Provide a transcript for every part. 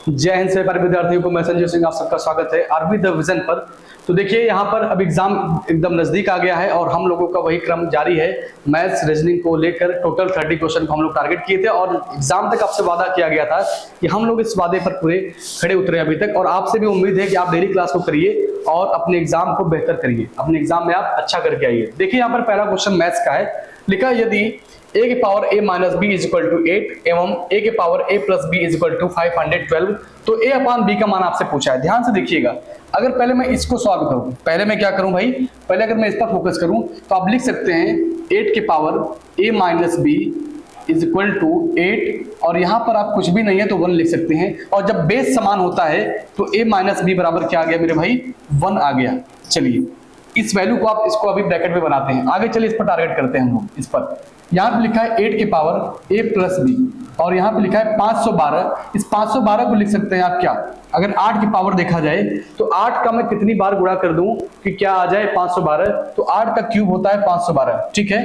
जय हिंद से प्यारे विद्यार्थियों को, मैं संजय सिंह, आप सबका स्वागत है आरबी द विजन पर। तो देखिए यहाँ पर अब एग्जाम एकदम नजदीक आ गया है और हम लोगों का वही क्रम जारी है। मैथ्स रीजनिंग को लेकर टोटल 30 क्वेश्चन को हम लोग टारगेट किए थे और एग्जाम तक आपसे वादा किया गया था कि हम लोग इस वादे पर पूरे खड़े उतरे अभी तक। और आपसे भी उम्मीद है कि आप डेली क्लास को करिए और अपने एग्जाम को बेहतर करिए, अपने एग्जाम में आप अच्छा करके आइए। देखिए यहाँ पर पहला क्वेश्चन मैथ्स का है। लिखा यदि a के power a minus b is equal to 8 एवं a के power a plus b is equal to 512 तो a अपान b का मान आपसे पूछा है। ध्यान से देखिएगा, अगर पहले मैं इसको सॉल्व करूं, पहले मैं क्या करूं भाई, पहले अगर मैं इस पर फोकस करूं तो आप लिख सकते हैं 8 के power a minus b is equal to 8 और यहां पर आप कुछ भी नहीं है तो 1 लिख सकते हैं। और जब बेस समान होता है तो a माइनस बी बराबर क्या आ गया मेरे भाई, 1 आ गया। चलिए इस वैल्यू को आप इसको अभी ब्रैकेट में बनाते हैं, आगे चलिए इस पर टारगेट करते हैं हम लोग। इस पर यहाँ पे लिखा है 8 के पावर a प्लस बी और यहाँ पे लिखा है 512। इस 512 को लिख सकते हैं आप क्या, अगर 8 की पावर देखा जाए तो 8 का मैं कितनी बार गुणा कर दूं कि क्या आ जाए 512, तो 8 का क्यूब होता है 512, ठीक है।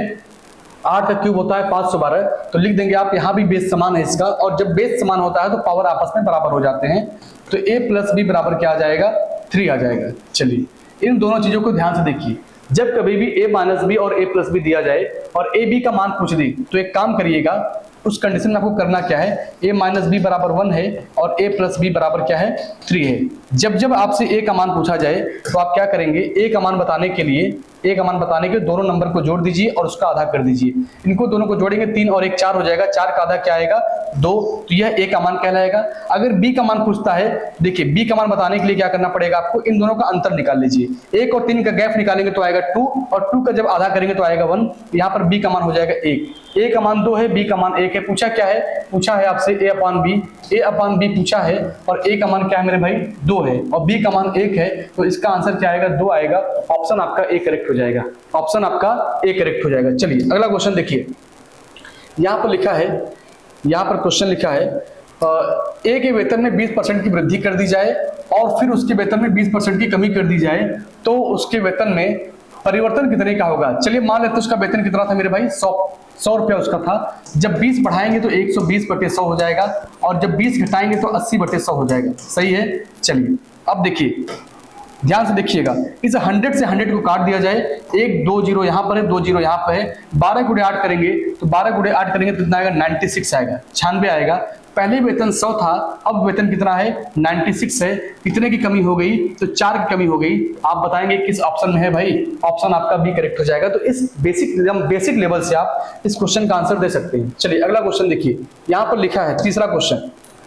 8 का क्यूब होता है 512, तो लिख देंगे आप, यहाँ भी बेस समान है इसका, और जब बेस समान होता है तो पावर आपस में बराबर हो जाते हैं, तो a प्लस बी बराबर क्या आ जाएगा, 3 आ जाएगा। चलिए इन दोनों चीजों को ध्यान से देखिए, जब कभी भी a माइनस बी और a प्लस बी दिया जाए और a b का मान पूछ दी तो एक काम करिएगा, उस कंडीशन में आपको करना क्या है, a माइनस बी बराबर 1 है और a प्लस बी बराबर क्या है, 3 है। जब जब आपसे a का मान पूछा जाए तो आप क्या करेंगे, a का मान बताने के लिए दोनों नंबर को जोड़ दीजिए और उसका आधा कर दीजिए। इनको दोनों को जोड़ेंगे 3 और 1 4 हो जाएगा, 4 का आधा क्या आएगा, 2, तो यह a का मान कहलाएगा। अगर b का मान पूछता है, देखिए b का मान बताने के लिए क्या करना पड़ेगा आपको, इन दोनों का अंतर निकाल लीजिए। 1 और 3 का गैप निकालेंगे तो आएगा 2 और 2 का जब आधा करेंगे तो आएगा 1। यहाँ पर b का मान हो जाएगा 1, a का मान 2 है, b का मान 1 है। पूछा क्या है, पूछा है आपसे a अपान b पूछा है और a का मान क्या है मेरे भाई, 2 है और b का मान 1 है, तो इसका आंसर क्या आएगा, 2 आएगा। ऑप्शन आपका ए करेक्ट हो जाएगा, ऑप्शन आपका ए करेक्ट हो जाएगा। चलिए अगला क्वेश्चन देखिए, यहाँ पर लिखा है, यहाँ पर क्वेश्चन लिखा है ए के वेतन में 20% की वृद्धि कर दी जाए और फिर उसके वेतन में 20% की कमी कर दी जाए तो उसके वेतन में परिवर्तन कितने का होगा। चलिए मान लेते उसका वेतन कितना था मेरे भाई, 100 रुपया उसका था। जब 20 बढ़ाएंगे तो 120/100 हो जाएगा और जब 20 घटाएंगे तो 80/100 हो जाएगा, सही है। चलिए अब देखिए ध्यान से देखिएगा, इस 100 से 100 को काट दिया जाए, 1 2 0 यहाँ पर है, 2 0 यहाँ पर है, 12 गुणे 8 करेंगे तो 12 गुणे 8 करेंगे तो कितना आएगा, 96 आएगा, 96 आएगा। पहले वेतन 100 था, अब वेतन कितना है, 96 है। कितने की कमी हो गई, तो 4 की कमी हो गई। आप बताएंगे किस ऑप्शन में है भाई, ऑप्शन आपका बी करेक्ट हो जाएगा। तो इस बेसिक लेवल से आप इस क्वेश्चन का आंसर दे सकते हैं। चलिए अगला क्वेश्चन देखिए, यहाँ पर लिखा है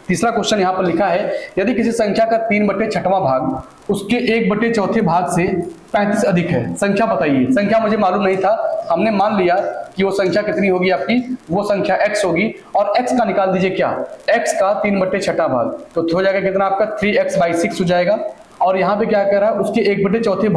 तीसरा क्वेश्चन यहाँ पर लिखा है, यदि किसी संख्या का 3/6वां भाग उसके 1/4 भाग से 35 अधिक है, संख्या बताइए। संख्या मुझे मालूम नहीं था, हमने मान लिया कि वो संख्या कितनी होगी आपकी, वो संख्या x होगी और x का निकाल दीजिए क्या, x का 3/6 भाग, तो हो जाएगा कितना आपका 3x/6 हो जाएगा। और यहाँ पे क्या कह रहा है, उसके 1/4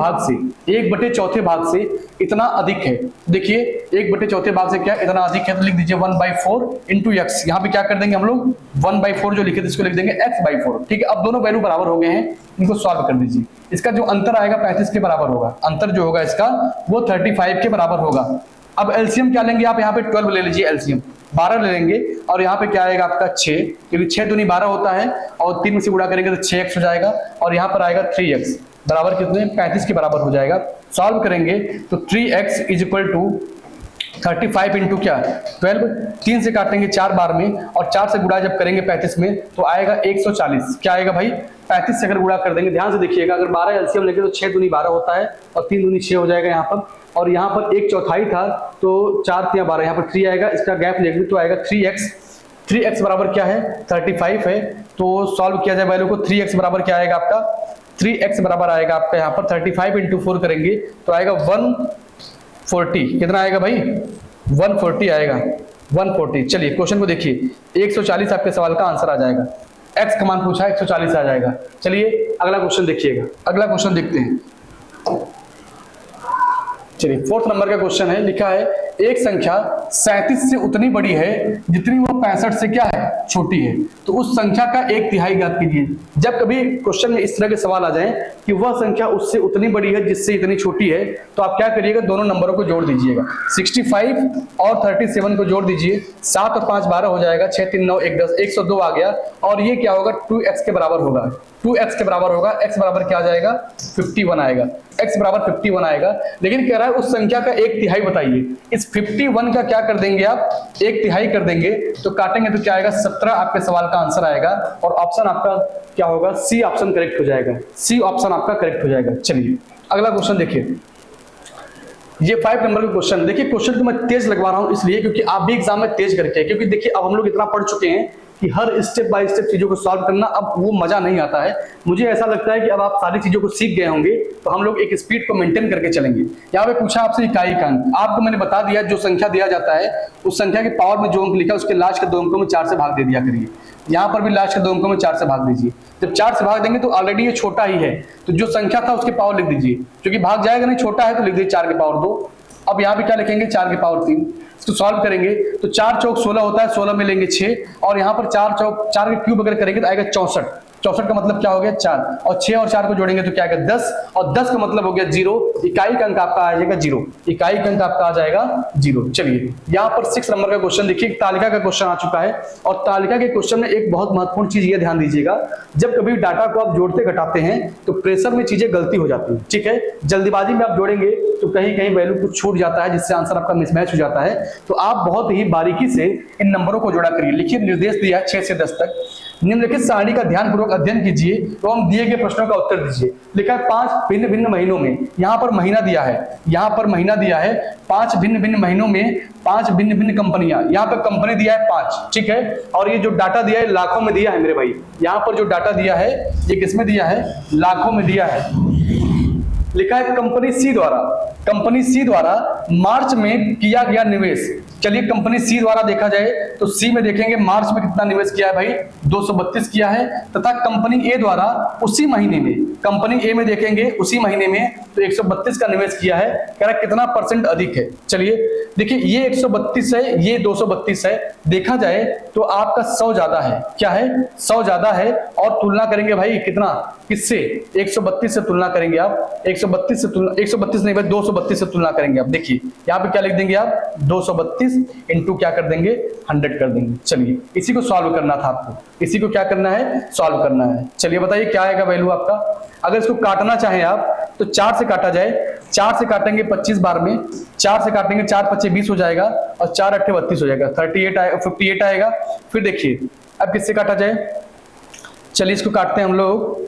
भाग से इतना अधिक है। देखिए 1/4 भाग से क्या इतना अधिक है, तो लिख दीजिए 1/4 इंटू एक्स। यहाँ पे क्या कर देंगे हम लोग, 1/4 जो लिखे थे इसको लिख देंगे x/4, ठीक है। अब दोनों वैल्यू बराबर हो गए हैं, इनको सॉल्व कर दीजिए। इसका जो अंतर आएगा 35 के बराबर होगा, अंतर जो होगा इसका वो 35 के बराबर होगा। अब एलसीएम क्या लेंगे आप, यहाँ पे 12 ले लीजिए, एलसीएम 12 ले लेंगे और यहाँ पे क्या आएगा आपका 6, क्योंकि 6 दूनी 12 होता है और 3 में से गुणा करेंगे तो 6x हो जाएगा और यहाँ पर आएगा 3x बराबर कितने, 35 के बराबर हो जाएगा। सॉल्व करेंगे तो 3x is equal to 35 into क्या 12, 3 से काटेंगे 4 बार में और 4 से गुणा जब करेंगे 35 में तो आएगा 140। क्या आएगा भाई, 35 से अगर गुणा कर देंगे, ध्यान से देखिएगा, अगर 12 एलसीएम लेंगे तो 6 दूनी 12 होता है और 3 दूनी 6 हो जाएगा यहाँ पर, और यहाँ पर 1/4 था तो 4 3 12, यहाँ पर 3 आएगा, इसका गैप लेंगे तो आएगा 3x बराबर क्या है, 35 है। तो सॉल्व किया जाए वैल्यू को, 3x बराबर क्या आएगा आपका, 3x बराबर आएगा आपका यहाँ पर 35 इंटू 4 करेंगे तो आएगा 140, कितना आएगा भाई, 140 आएगा, 140। चलिए क्वेश्चन को देखिए, 140 आपके सवाल का आंसर आ जाएगा, x का मान पूछा है 140 आ जाएगा। चलिए अगला क्वेश्चन देखिएगा, अगला क्वेश्चन देखते हैं। चलिए 4th नंबर का क्वेश्चन है, लिखा है एक संख्या 37 से उतनी बड़ी है जितनी वो 65 से क्या है, छोटी है, तो उस संख्या का एक तिहाई ज्ञात कीजिए। जब कभी क्वेश्चन में इस तरह के सवाल आ जाए कि वह संख्या उससे उतनी बड़ी है जिससे इतनी छोटी है, तो आप क्या करिएगा, दोनों नंबरों को जोड़ दीजिएगा। 65 और 37 को जोड़ दीजिए, 7 और 5 12 हो जाएगा, 6 3 9 1 10, 102 आ गया। और ये क्या होगा, 2x के बराबर होगा, 2x के बराबर होगा। x बराबर क्या आ जाएगा, 51 आएगा, x बराबर 51 आएगा। लेकिन कह रहा है उस संख्या का एक तिहाई बताइए। इस 51 का क्या कर देंगे आप, एक तिहाई कर देंगे, तो काटेंगे तो क्या आएगा, 17 आपके सवाल का आंसर आएगा। और ऑप्शन आपका क्या होगा, सी ऑप्शन करेक्ट हो जाएगा, सी ऑप्शन आपका करेक्ट हो जाएगा। चलिए अगला क्वेश्चन देखिए, ये 5 नंबर का क्वेश्चन। देखिए क्वेश्चन को मैं तेज लगवा रहा हूं इसलिए क्योंकि आप भी एग्जाम में तेज करके, क्योंकि देखिए अब हम लोग इतना पढ़ चुके हैं कि हर स्टेप बाय स्टेप चीजों को सॉल्व करना अब वो मजा नहीं आता है। मुझे ऐसा लगता है कि अब आप सारी चीजों को सीख गए होंगे, तो हम लोग एक स्पीड को मेंटेन करके चलेंगे। यहाँ पे पूछा आपसे इकाई का अंक, आपको मैंने बता दिया जो संख्या दिया जाता है उस संख्या के पावर में जो अंक लिखा है उसके लास्ट के 2 अंकों में 4 से भाग दे दिया करिए। यहाँ पर भी लास्ट के 2 अंकों में 4 से भाग दीजिए। जब 4 से भाग देंगे तो ऑलरेडी ये छोटा ही है, तो जो संख्या था उसके पावर लिख दीजिए, क्योंकि भाग जाएगा नहीं, छोटा है तो लिख दीजिए 4 के पावर 2। अब यहाँ पे क्या लिखेंगे, 4 के पावर 3। इसको सॉल्व करेंगे तो 4 चौक 16 होता है, 16 में लेंगे 6, और यहाँ पर 4 चौक 4 के क्यूब अगर करेंगे तो आएगा 64। 64 का मतलब क्या हो गया, 4, और 6 और 4 को जोड़ेंगे तो क्या आएगा 10, और 10 का मतलब हो गया 0। इकाई का अंक आपका आ जाएगा 0, इकाई का अंक आपका आ जाएगा 0। चलिए यहाँ पर 6 नंबर का क्वेश्चन देखिए, तालिका का क्वेश्चन आ चुका है। और तालिका के क्वेश्चन में एक बहुत महत्वपूर्ण चीज ये ध्यान दीजिएगा, जब कभी डाटा को आप जोड़ते घटाते हैं तो प्रेशर में चीजें गलती हो जाती है। ठीक है, जल्दीबाजी में आप जोड़ेंगे तो कहीं कहीं वैल्यू कुछ छूट जाता है, जिससे आंसर आपका मिसमैच हो जाता है। तो आप बहुत ही बारीकी से इन नंबरों को जोड़ा करिए। लिखिए निर्देश दिया है 6 से 10 तक, निम्नलिखित सारणी का ध्यानपूर्वक अध्ययन कीजिए एवं दिए गए प्रश्नों का उत्तर दीजिए। लिखा है 5 भिन्न भिन्न महीनों में, यहाँ पर महीना दिया है, यहाँ पर महीना दिया है, 5 भिन्न भिन्न महीनों में 5 भिन्न भिन्न कंपनियां, यहाँ पर कंपनी दिया है 5। ठीक है, और ये जो डाटा दिया है लाखों में दिया है मेरे भाई। यहाँ पर जो डाटा दिया है ये किसमें दिया है, लाखों में दिया है। लिखा है कंपनी सी द्वारा, कंपनी सी द्वारा मार्च में किया गया निवेश। चलिए कंपनी सी द्वारा देखा जाए तो सी में देखेंगे मार्च में कितना निवेश किया है भाई, 232 किया है। तथा कंपनी ए द्वारा उसी महीने में, कंपनी ए में देखेंगे उसी महीने में तो 132 का निवेश किया है। कह रहा कितना परसेंट अधिक है। चलिए देखिए ये 132 है, ये 232 है, देखा जाए तो आपका 100 ज्यादा है। क्या है, 100 ज्यादा है। और तुलना करेंगे भाई कितना, किससे, 132 से तुलना करेंगे आप, 132 से तुलना, 132 नहीं भाई 232 से तुलना करेंगे आप। देखिए यहाँ पे क्या लिख देंगे आप, 232 इंटू क्या कर देंगे, 100 कर देंगे। चलिए इसी को सॉल्व करना था आपको, इसी को क्या करना है, सॉल्व करना है। चलिए बताइए क्या आएगा वैल्यू आपका। अगर इसको काटना चाहें आप तो 4 से काटा जाए, 4 से काटेंगे 25 बार में, 4 से काटेंगे 4 5 20 हो जाएगा, और 4 8 32 हो जाएगा, 38 आएगा, 58 आएगा। फिर देखिए अब किससे काटा जाए, चलिए इसको काटते हैं हम लोग,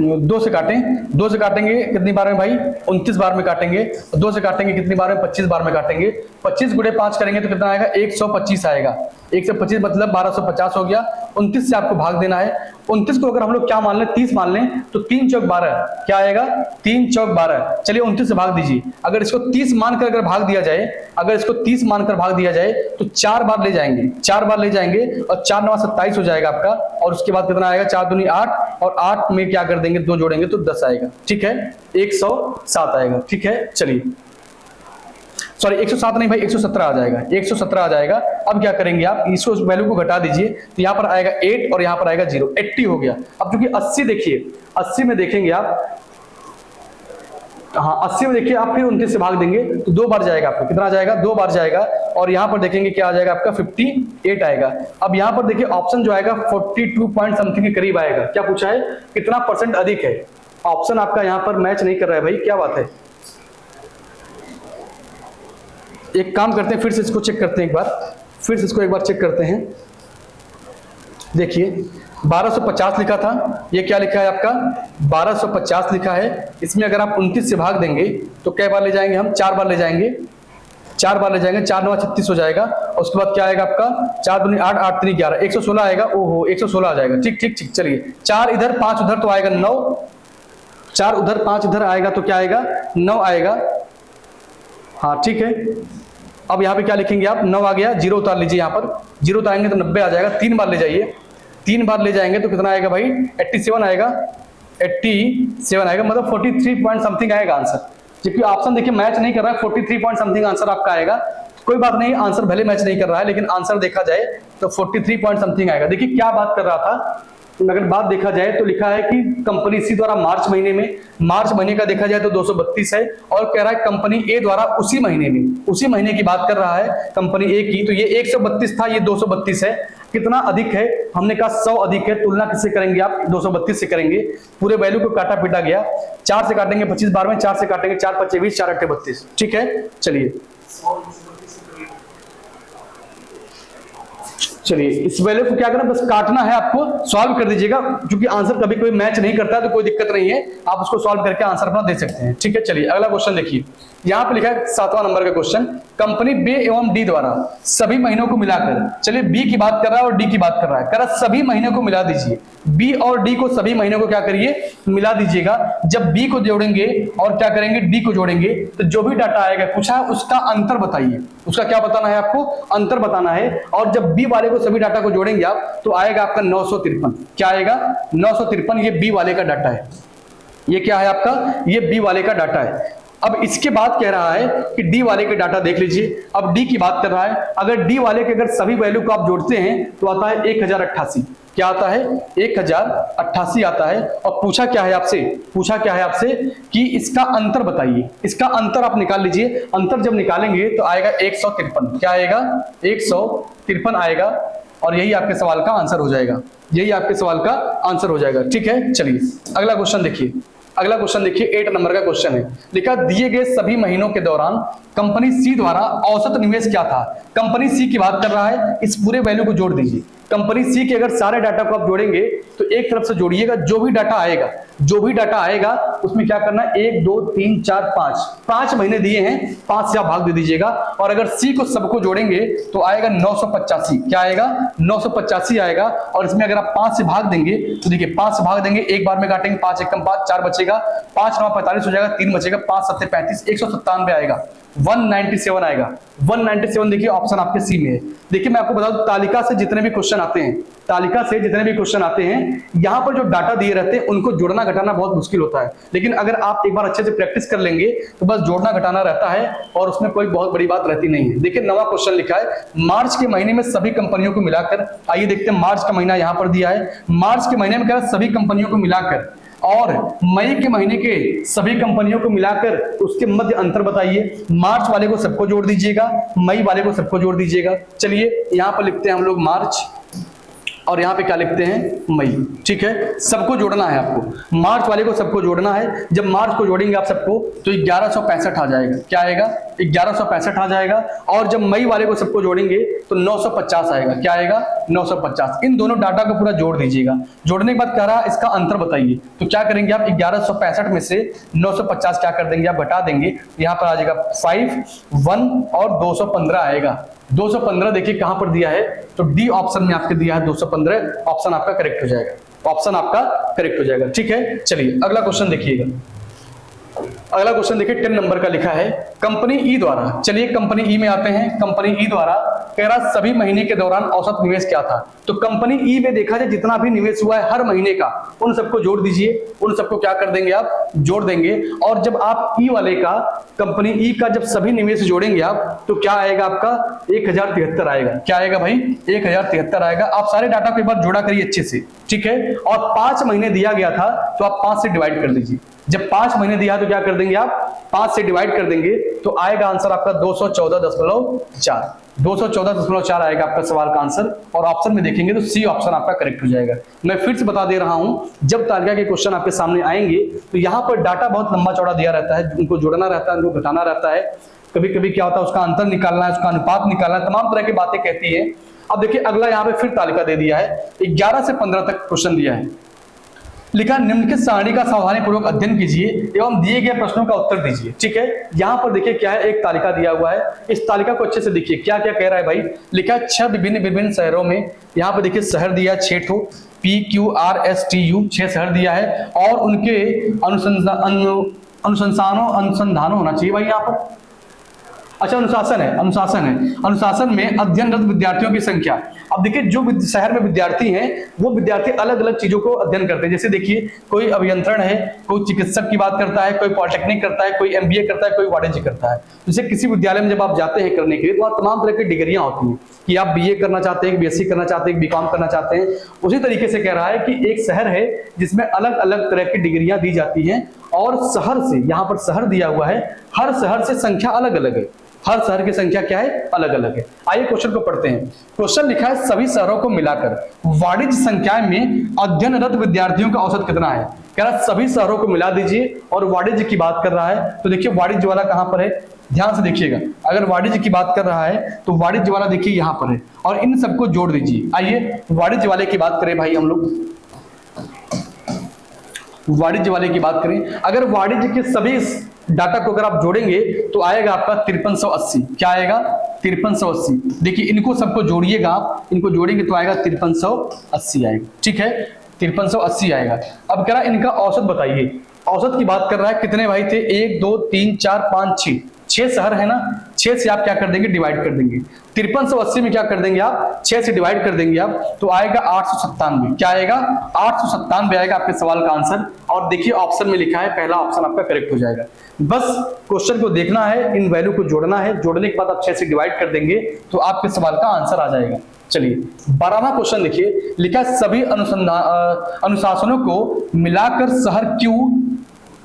2 से काटें, 2 से काटेंगे कितनी बार में भाई, 29 बार में काटेंगे। 2 से काटेंगे कितनी बार में, 25 बार में काटेंगे। 25 गुणे 5 करेंगे तो कितना आएगा, 125 आएगा। 125 मतलब 1250 हो गया। 29 से आपको भाग देना है। 29 को अगर हम लोग क्या मान लें, 30 मान लें तो 3 चौक 12, क्या आएगा, 3 चौक 12। चलिए 29 से भाग दीजिए। अगर इसको 30 मानकर अगर भाग दिया जाए, अगर इसको 30 मानकर भाग दिया जाए तो 4 बार ले जाएंगे, 4 बार ले जाएंगे, और 4 9 27 हो जाएगा आपका। और उसके बाद कितना आएगा, 4 दूनी 8, और 8 में क्या कर देंगे, 2 जोड़ेंगे तो 10 आएगा। ठीक है, 107 आएगा। ठीक है, चलिए सॉरी 107 नहीं भाई 117 आ जाएगा, 117 आ जाएगा। अब क्या करेंगे आप, इसको वैल्यू को घटा दीजिए तो यहाँ पर आएगा 8 और यहाँ पर आएगा 0, 80 हो गया। अब क्योंकि 80 देखिए, 80 में देखेंगे आप, हाँ 80 में देखिए आप, फिर 29 से भाग देंगे तो 2 बार जाएगा आपको, कितना जाएगा, 2 बार जाएगा। और यहाँ पर देखेंगे क्या आ जाएगा आपका, 58 आएगा। अब यहाँ पर देखिए ऑप्शन जो आएगा 42 पॉइंट समथिंग के करीब आएगा। क्या पूछा है, कितना परसेंट अधिक है। ऑप्शन आपका यहाँ पर मैच नहीं कर रहा है भाई, क्या बात है। एक काम करते हैं, फिर से इसको चेक करते हैं एक बार, फिर से इसको एक बार चेक करते हैं। देखिए 1250 लिखा था, ये क्या लिखा है आपका, 1250 लिखा है। इसमें अगर आप 29 से भाग देंगे तो कै बार ले जाएंगे हम, 4 बार ले जाएंगे, 4 बार ले जाएंगे, 4 9 36 हो जाएगा। और उसके बाद क्या आएगा आपका, 4 दूनी 8, 8 3 11, 116 आएगा। ओहो 116 आ जाएगा। ठीक ठीक ठीक, चलिए 4 इधर 5 उधर तो आएगा 9, 4 उधर 5 इधर आएगा तो क्या आएगा, 9 आएगा। हाँ ठीक है, अब यहाँ पे क्या लिखेंगे आप, 9 आ गया, 0 उतार लीजिए, यहाँ पर 0 उतारेंगे तो 90 आ जाएगा। 3 बार ले जाइए, 3 बार ले जाएंगे तो कितना आएगा भाई, 87 आएगा, 87 आएगा, मतलब 43 पॉइंट समथिंग आएगा आंसर। जबकि ऑप्शन देखिए मैच नहीं कर रहा है, 43 पॉइंट समथिंग आंसर आपका आएगा। कोई बात नहीं, आंसर भले मैच नहीं कर रहा है लेकिन आंसर देखा जाए तो 43 पॉइंट समथिंग आएगा। देखिए क्या बात कर रहा था, अगर बात देखा जाए तो लिखा है कि कंपनी सी द्वारा मार्च महीने का देखा जाए तो 232 है, और कह रहा है कंपनी ए द्वारा उसी महीने की बात कर रहा है कंपनी ए की, तो ये 132 था, ये 232 है। कितना अधिक है? हमने कहा 100 अधिक है। तुलना किससे करेंगे आप? 232 से करेंगे। पूरे वैल्यू को काटा पीटा गया, 4 से काटेंगे 25 बार में, 4 से काटेंगे 4 5 20, 4 8 32। ठीक है, चलिए इस वैल्यू को क्या करना, बस काटना है आपको, सॉल्व कर दीजिएगा। क्योंकि आंसर कभी कोई मैच नहीं करता है तो कोई दिक्कत नहीं है, आप उसको सॉल्व करके आंसर अपना दे सकते हैं। ठीक है, चलिए अगला क्वेश्चन देखिए। यहां पे लिखा है 7वां नंबर का क्वेश्चन, कंपनी बी एवं डी द्वारा सभी महीनों को मिलाकर, चलिए बी की बात कर रहा है और डी की बात कर रहा है, कह रहा सभी महीनों को मिला दीजिए। बी और डी को सभी महीनों को क्या करिए, मिला दीजिएगा। जब बी को जोड़ेंगे और क्या करेंगे, डी को जोड़ेंगे, तो जो भी डाटा आएगा पूछा है उसका अंतर बताइए। उसका क्या बताना है आपको? अंतर बताना है। और जब बी वाले को सभी डाटा को जोड़ेंगे आप तो आएगा आपका 953। क्या आएगा? 953। ये बी वाले का डाटा है, ये क्या है आपका? ये बी वाले का डाटा है। अब इसके बाद कह रहा है कि डी वाले के डाटा देख लीजिए। अब डी की बात कर रहा है, अगर डी वाले के अगर सभी वैल्यू को आप जोड़ते हैं तो आता है 1088। क्या आता है? 1088 आता है। और पूछा क्या है आपसे? पूछा क्या है आपसे कि इसका अंतर बताइए। इसका अंतर आप निकाल लीजिए। अंतर जब निकालेंगे तो आएगा 153। क्या आएगा? 153 आएगा। और यही आपके सवाल का आंसर हो जाएगा, यही आपके सवाल का आंसर हो जाएगा। ठीक है, चलिए अगला क्वेश्चन देखिए। अगला क्वेश्चन देखिए, 8 नंबर का क्वेश्चन है। लिखा दिए गए सभी महीनों के दौरान कंपनी सी द्वारा औसत निवेश क्या था। कंपनी सी की बात कर रहा है, इस पूरे वैल्यू को जोड़ दीजिए। कंपनी सी के अगर सारे डाटा को आप जोड़ेंगे तो एक तरफ से जोड़िएगा, जो भी डाटा आएगा उसमें क्या करना है, 1 2 3 4 5 महीने दिए हैं, 5 से आप भाग दे दीजिएगा। और अगर सी को सबको जोड़ेंगे तो आएगा 985। क्या आएगा? 985 आएगा। और इसमें अगर आप 5 से भाग देंगे तो देखिए 5 से भाग देंगे, एक बार में काटेंगे, 5 एकम 5, 4 बचेगा, 5 9 45 हो जाएगा, 3 बचेगा, 5 7 35, 197 आएगा, 197 आएगा। 197 देखिए ऑप्शन आपके सी में है। देखिए मैं आपको बता दूं, तालिका से जितने भी क्वेश्चन आते हैं, यहां पर जो डाटा दिए रहते हैं उनको जोड़ना घटाना बहुत मुश्किल होता है। लेकिन अगर आप एक बार अच्छे से प्रैक्टिस कर लेंगे तो बस जोड़ना घटाना रहता है और उसमें कोई बहुत बड़ी बात रहती नहीं है। देखिए 9वां क्वेश्चन लिखा है, मार्च के महीने में सभी कंपनियों को मिलाकर, आइए देखते हैं मार्च का महीना यहां पर दिया है। मार्च के महीने में क्या है, सभी कंपनियों को मिलाकर, और मई के महीने के सभी कंपनियों को मिलाकर उसके मध्य अंतर बताइए। मार्च वाले को सबको जोड़ दीजिएगा, मई वाले को सबको जोड़ दीजिएगा। चलिए यहां पर लिखते हैं हम लोग मार्च, और यहां पे क्या लिखते हैं, मई। ठीक है, सबको जोड़ना है आपको, मार्च वाले को सबको जोड़ना है। जब मार्च को जोड़ेंगे आप सबको तो 1165 आ जाएगा। क्या आएगा? 1165 आ जाएगा। और जब मई वाले को सबको जोड़ेंगे तो 950 आएगा। क्या आएगा? 950। इन दोनों डाटा को पूरा जोड़ दीजिएगा। जोड़ने के बाद कह रहा इसका अंतर बताइए, तो क्या करेंगे आप, 1165 में से 950 क्या कर देंगे आप, घटा देंगे। यहां पर आ जाएगा 5 1 और 215 आएगा। 215 देखिए कहां पर दिया है, तो डी ऑप्शन में आपके दिया है 215। ऑप्शन आपका करेक्ट हो जाएगा, ऑप्शन आपका करेक्ट हो जाएगा। ठीक है, चलिए अगला क्वेश्चन देखिएगा। अगला क्वेश्चन देखिए 10 नंबर का लिखा है, कंपनी ई द्वारा, चलिए कंपनी ई में आते हैं। कंपनी ई द्वारा कह रहा सभी महीने के दौरान औसत निवेश क्या था। तो कंपनी ई में देखा जाए जितना भी निवेश हुआ है हर महीने का, उन सबको जोड़ दीजिए। उन सबको क्या कर देंगे आप, जोड़ देंगे। और जब आप ई वाले का, कंपनी ई का जब सभी निवेश जोड़ेंगे आप तो क्या आएगा आपका, 1073 आएगा। क्या आएगा भाई? 1073 आएगा। आप सारे डाटा को एक बार जोड़ा करिए अच्छे से। ठीक है, और 5 महीने दिया गया था तो आप 5 से डिवाइड कर दीजिए। जब 5 महीने दिया तो क्या कर देंगे आप, 5 से डिवाइड कर देंगे तो आएगा आंसर आपका 214.4। 214.4 आएगा आपका सवाल का आंसर। और ऑप्शन में देखेंगे तो सी ऑप्शन आपका करेक्ट हो जाएगा। मैं फिर से बता दे रहा हूं, जब तालिका के क्वेश्चन आपके सामने आएंगे तो यहां पर डाटा बहुत लंबा चौड़ा दिया रहता है, उनको जोड़ना रहता है, उनको घटाना रहता है, कभी कभी क्या होता है उसका अंतर निकालना है, उसका अनुपात निकालना है, तमाम तरह की बातें कहती है। अब देखिए अगला यहाँ पे फिर तालिका दे दिया है, 11 से 15 तक क्वेश्चन दिया है। लिखा निम्नलिखित सारणी का सावधानी पूर्वक अध्ययन कीजिए एवं दिए गए प्रश्नों का उत्तर दीजिए। ठीक है, यहां पर देखिए क्या है, एक तालिका दिया हुआ है। इस तालिका को अच्छे से देखिए क्या क्या कह रहा है भाई। लिखा 6 विभिन्न शहरों में, यहां पर देखिए शहर दिया 6 ठो, PQRSTU 6 शहर दिया है। और उनके अनुसंधानों होना चाहिए भाई यहाँ पर, अच्छा अनुशासन है, अनुशासन है, अनुशासन में अध्ययनरत विद्यार्थियों की संख्या। अब देखिए जो शहर में विद्यार्थी हैं वो विद्यार्थी अलग अलग चीजों को अध्ययन करते हैं। जैसे देखिए कोई अभियंत्रण है, कोई चिकित्सक की बात करता है, कोई पॉलिटेक्निक करता है, कोई एमबीए करता है, कोई वाणिज्य करता है। जैसे किसी विद्यालय में जब आप जाते हैं करने के लिए तो वहाँ तमाम तरह की डिग्रियां होती हैं कि आप बीए करना चाहते हैं, बीएससी करना चाहते हैं, बीकॉम करना चाहते हैं। उसी तरीके से कह रहा है कि एक शहर है जिसमें अलग अलग तरह की डिग्रियां दी जाती हैं और शहर से, यहाँ पर शहर दिया हुआ है, हर शहर से संख्या अलग अलग है, हर शहर की संख्या क्या है, अलग अलग है। आइए क्वेश्चन को पढ़ते हैं। क्वेश्चन लिखा है सभी शहरों को मिलाकर वाणिज्य संख्या में अध्ययनरत विद्यार्थियों का औसत कितना है। कह रहा है सभी शहरों को मिला दीजिए और वाणिज्य की बात कर रहा है। तो देखिए वाणिज्य वाला कहां पर है, ध्यान से देखिएगा। अगर वाणिज्य की बात कर रहा है तो वाणिज्य वाला देखिए यहां पर है और इन सबको जोड़ दीजिए। आइए वाणिज्य वाले की बात करें भाई, हम लोग वाणिज्य वाले की बात करें। अगर वाणिज्य के सभी डाटा को अगर आप जोड़ेंगे तो आएगा आपका 5380। क्या आएगा, 5380। देखिए इनको सबको जोड़िएगा आप, इनको जोड़ेंगे तो आएगा 5380 आएगा, ठीक है, 5380 आएगा। अब कह रहा है इनका औसत बताइए। औसत की बात कर रहा है, कितने भाई थे, 1 2 3 4 5 6, 6 शहर है ना, 6 से आप क्या कर देंगे, डिवाइड कर देंगे। 5380 में क्या कर देंगे आप, 6 से डिवाइड कर देंगे आप, तो आएगा 897। क्या आएगा, 897 आएगा आपके सवाल का आंसर। और देखिए ऑप्शन में लिखा है, पहला ऑप्शन आपका करेक्ट हो जाएगा। बस क्वेश्चन को देखना है, इन वैल्यू को जोड़ना है, जोड़ने के बाद आप 6 से डिवाइड कर देंगे तो आपके सवाल का आंसर आ जाएगा। चलिए 12वां क्वेश्चन देखिए, लिखा सभी अनुशासनों को मिलाकर शहर क्यू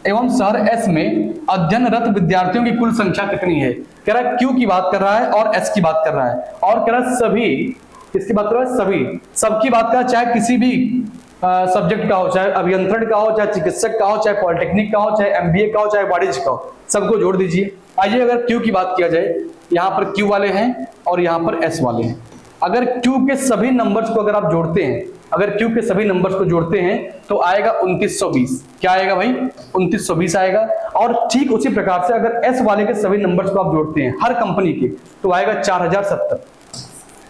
एवं शहर एस में अध्ययनरत विद्यार्थियों की कुल संख्या कितनी है। कह रहा है क्यू की बात कर रहा है और एस की बात कर रहा है, और कह रहा है सभी, किसकी बात कर रहा है, सभी, सबकी बात कर रहा है, चाहे किसी भी सब्जेक्ट का हो, चाहे अभियंत्रण का हो, चाहे चिकित्सक का हो, चाहे पॉलिटेक्निक का हो, चाहे एमबीए का हो, चाहे वाणिज्य का हो, सबको जोड़ दीजिए। आइए अगर क्यू की बात किया जाए, यहाँ पर क्यू वाले हैं और यहाँ पर एस वाले हैं। अगर क्यू के सभी नंबर्स को अगर आप जोड़ते हैं, अगर क्यू के सभी नंबर्स को जोड़ते हैं तो आएगा 2920। क्या आएगा भाई, 2920 आएगा। और ठीक उसी प्रकार से अगर एस वाले के सभी नंबर्स को आप जोड़ते हैं हर कंपनी के तो आएगा 4070।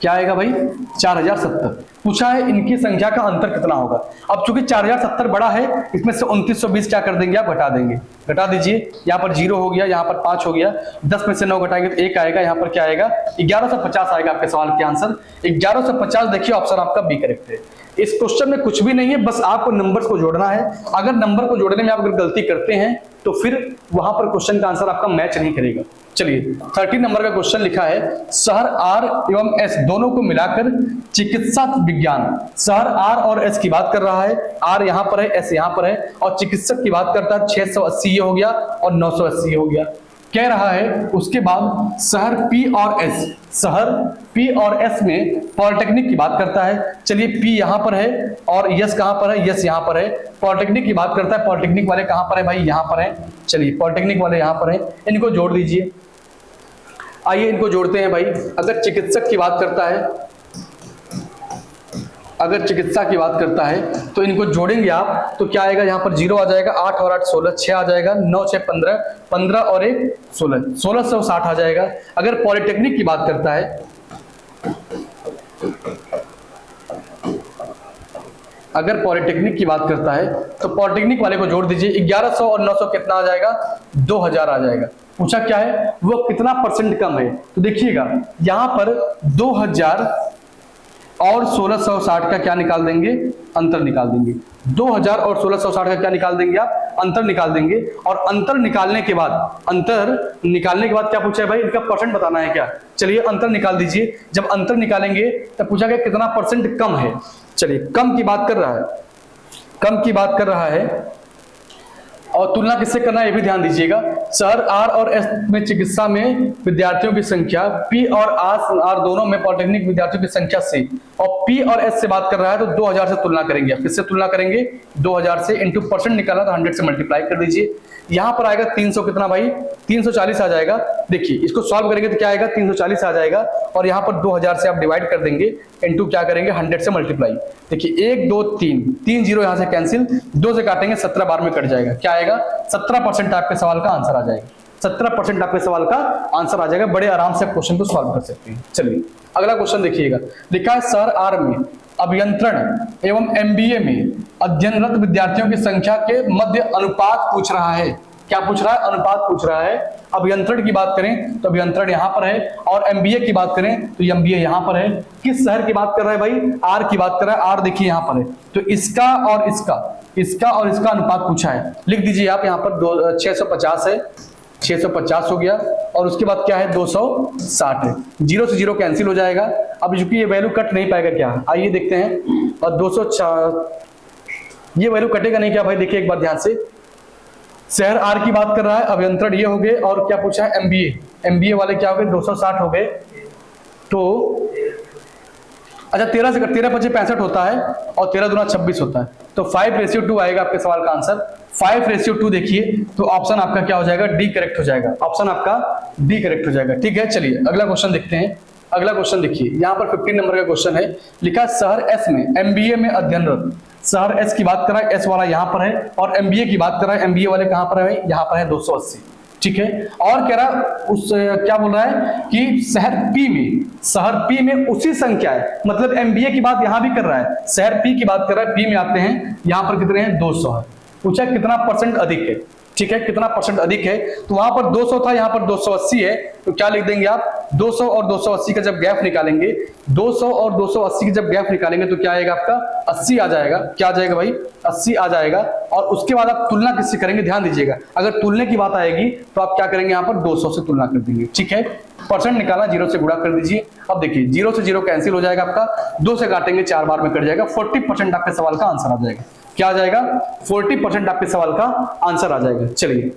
क्या आएगा भाई, 4070। पूछा है इनकी संख्या का अंतर कितना होगा। अब चूंकि 4070 बड़ा है, इसमें से 2920 क्या कर देंगे आप, घटा देंगे, घटा दीजिए। यहाँ पर 0 हो गया, यहाँ पर 5 हो गया, 10 में से 9 घटाएंगे तो 1 आएगा। यहाँ पर क्या आएगा, 1150 आएगा आपके सवाल के आंसर। 1150 देखिए ऑप्शन आपका बी करेक्ट है। इस क्वेश्चन में कुछ भी नहीं है, बस आपको नंबर्स को जोड़ना है। अगर नंबर को जोड़ने में आप अगर गलती करते हैं तो फिर वहां पर क्वेश्चन का आंसर आपका मैच नहीं करेगा। चलिए 13 नंबर का क्वेश्चन लिखा है, शहर आर एवं एस दोनों को मिलाकर चिकित्सा विज्ञान। शहर आर और एस की बात कर रहा है, आर यहाँ पर है, एस यहाँ पर है, और चिकित्सक की बात करता है, 680 ये हो गया और 980 ये हो गया। कह रहा है उसके बाद शहर पी और एस, शहर पी और एस में पॉलिटेक्निक की बात करता है। चलिए पी यहाँ पर है और यस कहाँ पर है, यस यहाँ पर है। पॉलिटेक्निक की बात करता है, पॉलिटेक्निक वाले कहाँ पर है भाई, यहाँ पर है। चलिए पॉलिटेक्निक वाले यहाँ पर है, इनको जोड़ दीजिए। आइए इनको जोड़ते हैं भाई। अगर चिकित्सक की बात करता है, अगर चिकित्सा की बात करता है तो इनको जोड़ेंगे आप तो क्या आएगा, यहाँ पर 0 आ जाएगा, 8 और 8 16, 6 आ जाएगा, 9 6 15, 15 और 1 16, 1660 आ जाएगा। अगर पॉलिटेक्निक की बात करता है, अगर पॉलिटेक्निक की बात करता है तो पॉलिटेक्निक वाले को जोड़ दीजिए। 1100 और 900 कितना आ जाएगा, 2000 आ जाएगा। पूछा क्या है, वो कितना परसेंट कम है। तो देखिएगा यहाँ पर 2000 और 1660 का क्या निकाल देंगे, अंतर निकाल देंगे। 2000 और 1660 का क्या निकाल देंगे आप, अंतर निकाल देंगे। और अंतर निकालने के बाद, अंतर निकालने के बाद क्या पूछा है भाई, इनका परसेंट बताना है क्या। चलिए अंतर निकाल दीजिए। जब अंतर निकालेंगे तब पूछा गया कितना परसेंट कम है। चलिए कम की बात कर रहा है, कम की बात कर रहा है। और तुलना किससे करना है ये भी ध्यान दीजिएगा। शहर आर और एस में चिकित्सा में विद्यार्थियों की संख्या, पी और आर दोनों में पॉलिटेक्निक विद्यार्थियों की संख्या से, और पी और एस से बात कर रहा है तो 2000 से तुलना करेंगे। आप किससे तुलना करेंगे, 2000 से। इंटू परसेंट निकालना तो 100 से मल्टीप्लाई कर दीजिए। यहाँ पर आएगा 300 कितना भाई, 340 आ जाएगा। देखिए इसको सॉल्व करेंगे तो क्या आएगा, 340 आ जाएगा। और यहाँ पर 2000 से आप डिवाइड कर देंगे, इंटू क्या करेंगे 100 से मल्टीप्लाई। देखिए 1 2 3, 3 0 यहाँ से कैंसिल, 2 से काटेंगे 17 बार में कट जाएगा। क्या आएगा, 17% आपके सवाल का आंसर आ जाएगा। 17% आपके सवाल का आंसर आ जाएगा। बड़े आराम से क्वेश्चन को सॉल्व कर सकते हैं। चलिए अगला क्वेश्चन देखिएगा। लिखा है शहर आर में अभियंत्रण एवं एमबीए में अध्ययनरत विद्यार्थियों की संख्या के मध्य अनुपात पूछ रहा है। क्या पूछ रहा है? अनुपात पूछ रहा है। अभियंत्रण की बात करें तो अभियंत्रण यहाँ पर है, और एमबीए की बात करें तो एमबीए यहाँ पर है। किस शहर की बात कर रहा है भाई? आर की बात कर रहा है। आर देखिए यहाँ पर है, तो इसका और इसका अनुपात पूछा है। लिख दीजिए आप यहाँ पर 650 है, 650 हो गया, और उसके बाद क्या है? 260 है। 0 से 0 कैंसिल हो जाएगा। अब चूंकि ये वैल्यू कट नहीं पाएगा, क्या आइए देखते हैं। और 204 ये वैल्यू कटेगा नहीं क्या भाई? देखिए एक बार ध्यान से, शहर आर की बात कर रहा है, अभियंत्रण ये हो गए, और क्या पूछा है? एमबीए। एमबीए वाले क्या हो गए? 260 हो गए। तो अच्छा 13 से 13 × 5 = 65 होता है, और 13 दूना 26 होता है, तो 5:2 आएगा आपके सवाल का आंसर। 5:2 देखिए, तो ऑप्शन आपका क्या हो जाएगा? डी करेक्ट हो जाएगा। ऑप्शन आपका डी करेक्ट हो जाएगा। ठीक है, चलिए अगला क्वेश्चन देखते हैं। अगला क्वेश्चन देखिए, यहाँ पर 15 नंबर का क्वेश्चन है। लिखा शहर एस में एमबीए में अध्ययनरत। शहर एस की बात कर रहा है, एस वाला यहाँ पर है, और एमबीए की बात कर रहा है, एमबीए वाले कहाँ पर है? यहाँ पर है 280। ठीक है, और कह रहा उस क्या बोल रहा है कि शहर पी में उसी संख्या है, मतलब एमबीए की बात यहां भी कर रहा है, शहर पी की बात कर रहा है, पी में आते हैं, यहां पर कितने हैं? 200 है। पूछा कितना % अधिक है। ठीक है, कितना % अधिक है, तो वहां पर 200 था, यहां पर 280 है, तो क्या लिख देंगे आप? 200 और 280 का जब गैप निकालेंगे, 200 और 280 की जब गैप निकालेंगे तो क्या आएगा आपका? 80 आ जाएगा। क्या आ जाएगा भाई? 80 आ जाएगा। और उसके बाद आप तुलना किससे करेंगे? ध्यान दीजिएगा, अगर तुलने की बात आएगी तो आप क्या करेंगे? यहाँ पर 200 से तुलना कर देंगे। ठीक है, % निकाला, 0 से गुणा कर दीजिए। अब देखिए 0 से 0 कैंसिल हो जाएगा आपका, 2 से काटेंगे 4 बार में कट जाएगा। 40% आपके सवाल का आंसर आ जाएगा। क्या आ जाएगा? 40% आपके सवाल का आंसर आ जाएगा। चलिए